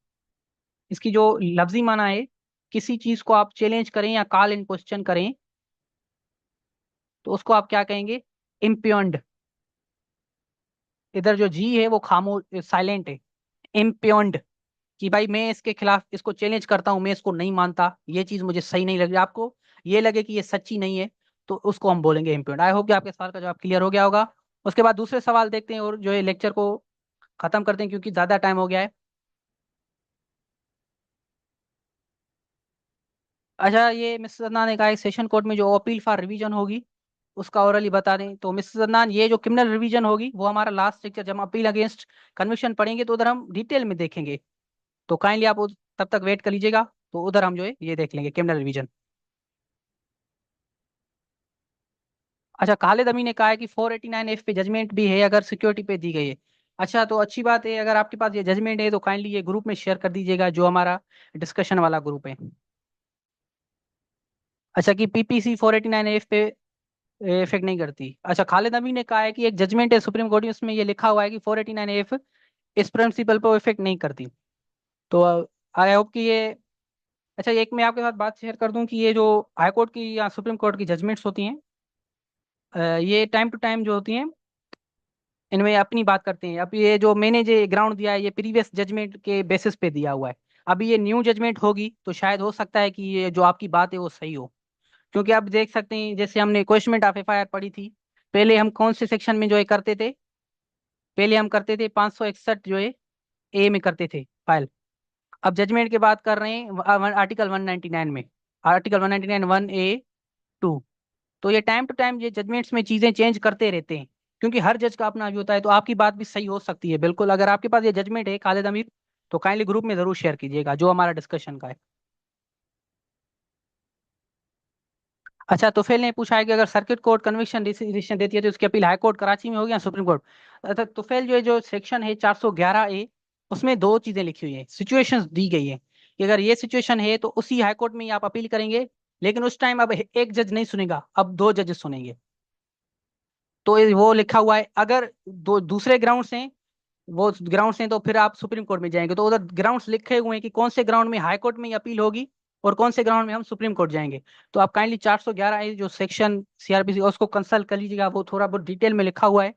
इसकी जो लफ्जी माना है, किसी चीज को आप चैलेंज करें या कॉल इन क्वेश्चन करें, तो उसको आप क्या कहेंगे, इम्पियंड। इधर जो जी है वो खामोश साइलेंट है। इम्पियंड कि भाई मैं इसके खिलाफ इसको चैलेंज करता हूं, मैं इसको नहीं मानता, ये चीज मुझे सही नहीं लग रही, आपको ये लगे कि ये सच्ची नहीं है, तो उसको हम बोलेंगे इम्पियंड। आई होप कि आपके सवाल का जवाब क्लियर हो गया होगा। उसके बाद दूसरे सवाल देखते हैं और जो है लेक्चर को खत्म करते हैं, क्योंकि ज्यादा टाइम हो गया है। अच्छा, ये मिस्टर सदनान ने कहा है सेशन कोर्ट में जो अपील फॉर रिवीजन होगी उसका ओरली बता दें। तो मिस्टर सदनान, ये जो क्रिमिनल रिवीजन होगी वो हमारा लास्ट लेक्चर, जब हम अपील अगेंस्ट कन्विक्शन पढ़ेंगे तो उधर हम डिटेल में देखेंगे। तो काइंडली आप तब तक वेट कर लीजिएगा। तो उधर हम जो है ये देख लेंगे क्रिमिनल रिवीजन। अच्छा, खालिद अमी ने कहा है कि 489 पे जजमेंट भी है अगर सिक्योरिटी पे दी गई है। अच्छा, तो अच्छी बात है, अगर आपके पास ये जजमेंट है तो काइंडली ये ग्रुप में शेयर कर दीजिएगा, जो हमारा डिस्कशन वाला ग्रुप है। अच्छा, कि पीपीसी 489 पे इफेक्ट नहीं करती। अच्छा, खालिद अमी ने कहा है कि एक जजमेंट है सुप्रीम कोर्ट में, उसमें ये लिखा हुआ है कि 489 इस प्रिंसिपल पर इफेक्ट नहीं करती। तो आई होप कि ये, अच्छा एक मैं आपके साथ बात शेयर कर दूं कि ये जो हाई कोर्ट की या सुप्रीम कोर्ट की जजमेंट्स होती हैं, ये टाइम टू टाइम जो होती हैं इनमें अपनी बात करते हैं। अब ये जो मैंने जो ग्राउंड दिया है ये प्रीवियस जजमेंट के बेसिस पे दिया हुआ है। अभी ये न्यू जजमेंट होगी तो शायद हो सकता है कि ये जो आपकी बात है वो सही हो। क्योंकि आप देख सकते हैं जैसे हमने क्वेश्चन ऑफ एफआईआर पढ़ी थी, पहले हम कौन से सेक्शन में जो है करते थे, पहले हम करते थे 561 जो है ए में करते थे फाइल। अब जजमेंट की बात कर रहे हैं आर्टिकल 199 में, आर्टिकल 199 1A 2। तो ये टाइम टू टाइम ये जजमेंट्स में चीजें चेंज करते रहते हैं, क्योंकि हर जज का अपना व्यू होता है। तो आपकी बात भी सही हो सकती है बिल्कुल। अगर आपके पास ये जजमेंट है खालिद अमीर, तो काइंडली ग्रुप में जरूर शेयर कीजिएगा जो हमारा डिस्कशन का है। अच्छा, तो फिर ने पूछा है कि अगर सर्किट कोर्ट कन्विक्शन डिसीजन देती है तो उसकी अपील हाई कोर्ट कराची में होगी या सुप्रीम कोर्ट। अच्छा, तो फिर जो है जो सेक्शन है 411A, उसमें दो चीजें लिखी हुई है, सिचुएशंस दी गई है कि अगर ये सिचुएशन है तो उसी हाई कोर्ट में ही आप अपील करेंगे। लेकिन उस टाइम अब एक जज नहीं सुनेगा, अब दो जजेस सुनेंगे। तो वो लिखा हुआ है, अगर दो दूसरे ग्राउंड्स हैं वो ग्राउंड्स हैं तो फिर आप सुप्रीम कोर्ट में जाएंगे, तो उधर ग्राउंड्स लिखे हुए हैं कि कौन से ग्राउंड में हाई कोर्ट में अपील होगी और कौन से ग्राउंड में हम सुप्रीम कोर्ट जाएंगे। तो आप काइंडली 411 जो सेक्शन सीआरपीसी उसको कंसल्ट कर लीजिएगा, वो थोड़ा बहुत डिटेल में लिखा हुआ है।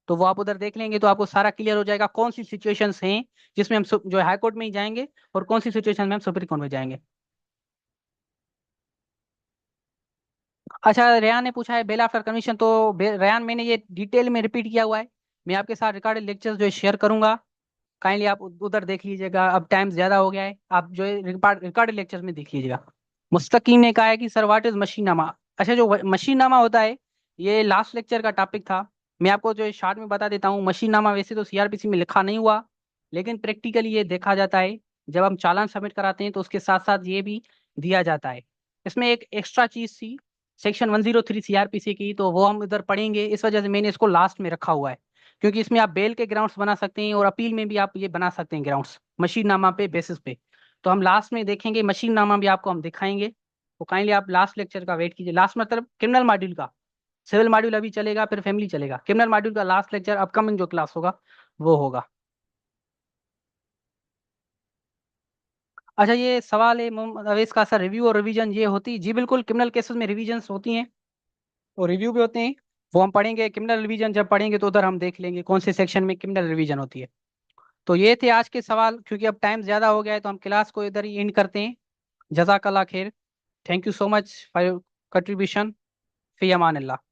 तो वो आप उधर देख लेंगे तो आपको सारा क्लियर हो जाएगा कौन सी सिचुएशंस हैं जिसमें हम जो हाई कोर्ट में ही जाएंगे और कौन सी सिचुएशन में हम सुप्रीम कोर्ट में जाएंगे। अच्छा, रेयान ने पूछा है बेल आफ्टर कमीशन, तो रेयान मैंने ये डिटेल में रिपीट किया हुआ है। मैं आपके साथ रिकॉर्डेड लेक्चर्स जो है शेयर करूंगा, काइंडली आप उधर देख लीजिएगा। अब टाइम ज्यादा हो गया है, आप जो है रिकॉर्डेड लेक्चर्स में देख लीजिएगा। मुस्तकीम ने कहा है कि सर व्हाट इज मशीनामा। अच्छा, जो मशीनामा होता है ये लास्ट लेक्चर का टॉपिक था। मैं आपको जो है शॉर्ट में बता देता हूँ। मशीनामा वैसे तो सीआरपीसी में लिखा नहीं हुआ, लेकिन प्रैक्टिकली ये देखा जाता है। जब हम चालान सबमिट कराते हैं तो उसके साथ साथ ये भी दिया जाता है। इसमें एक एक्स्ट्रा चीज थी सेक्शन 103 सीआरपीसी की, तो वो हम इधर पढ़ेंगे, इस वजह से मैंने इसको लास्ट में रखा हुआ है। क्योंकि इसमें आप बेल के ग्राउंड्स बना सकते हैं और अपील में भी आप ये बना सकते हैं ग्राउंड्स मशीननामा पे बेसिस पे। तो हम लास्ट में देखेंगे, मशीननामा भी आपको हम दिखाएंगे। तो काइंडली आप लास्ट लेक्चर का वेट कीजिए, लास्ट मतलब क्रिमिनल मॉड्यूल का। सिविल मॉड्यूल अभी चलेगा, फिर फैमिली चलेगा। क्रिमिनल मॉड्यूल का लास्ट लेक्चर अपकमिंग जो क्लास होगा वो होगा। अच्छा, ये सवाल है मोहम्मद अवैस का, सर रिव्यू और रिवीजन ये होती जी बिल्कुल, क्रिमिनल केसेस में रिवीजन्स होती हैं और रिव्यू भी होते हैं। वो हम पढ़ेंगे, क्रिमिनल रिवीजन जब पढ़ेंगे तो उधर हम देख लेंगे कौन से सेक्शन में क्रिमिनल रिवीजन होती है। तो ये थे आज के सवाल, क्योंकि अब टाइम ज्यादा हो गया है तो हम क्लास को इधर ही एंड करते हैं। जजाकल्ला खैर। Thank you so much for your contribution. Fee Aman Allah.